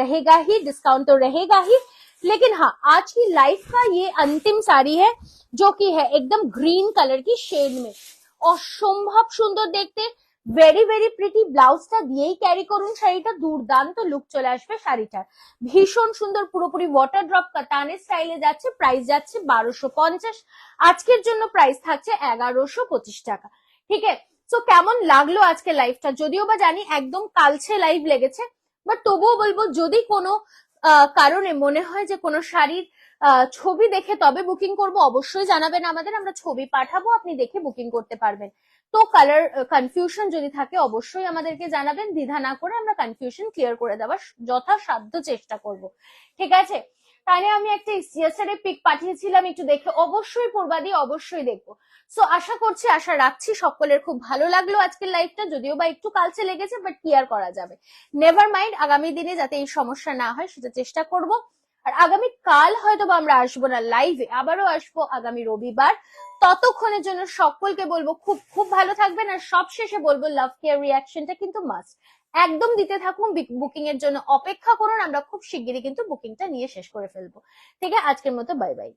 रहेगा ही, डिस्काउंट तो रहेगा ही, लेकिन हाँ आज की लाइफ का ये अंतिम साड़ी है, जो कि है एकदम ग्रीन कलर की शेड में। অসম্ভব সুন্দর দেখতে, ভেরি ভেরি প্রিটি। ব্লাউজটা দিয়েই ক্যারি করুন শাড়িটা, দুর্দান্ত লুক চলে আসবে শাড়িটার। ভীষণ সুন্দর, পুরোপুরি ওয়াটার ড্রপ কাতানের স্টাইলে যাচ্ছে। প্রাইস যাচ্ছে 1250, আজকের জন্য প্রাইস থাকছে 1125 টাকা। ঠিক আছে, তো কেমন লাগলো আজকে লাইভটা? যদিও বা জানি একদম কালছে লাইভ লেগেছে, বাট তবুও বলবো যদি কোনো কারণে মনে হয় যে কোনো শাড়ির ছবি দেখে তবে বুকিং করব, অবশ্যই জানাবেন আমাদের, আমরা ছবি পাঠাবো, আপনি দেখে বুকিং করতে পারবেন। তো কালার কনফিউশন যদি থাকে অবশ্যই আমাদেরকে জানাবেন, দ্বিধা না করে আমরা কনফিউশন ক্লিয়ার করে দেওয়ার যথাসাধ্য চেষ্টা করব। ঠিক আছে, তাহলে আমি একটা ইয়েস্টারডে পিক পাঠিয়েছিলাম, একটু দেখে অবশ্যই পূর্বাদি অবশ্যই দেখবো। সো আশা করছি, আশা রাখছি সকলের খুব ভালো লাগলো আজকের লাইভটা, যদিও বা একটু কালচে লেগেছে, বাট ক্লিয়ার করা যাবে। নেভার মাইন্ড, আগামী দিনে যাতে এই সমস্যা না হয় সেটা চেষ্টা করব। আর আগামী কাল হয়তো বা আমরা আসবো না লাইভে, আবারও আসবো আগামী রবিবার। ততক্ষণের জন্য সকলকে বলবো খুব খুব ভালো থাকবেন। আর সবশেষে বলবো লাভ কেয়ার রিয়াকশনটা কিন্তু মাস্ট একদম দিতে থাকুন, বুকিং এর জন্য অপেক্ষা করুন, আমরা খুব শিগগিরই কিন্তু বুকিংটা নিয়ে শেষ করে ফেলবো। ঠিক আছে, আজকের মতো বাই বাই।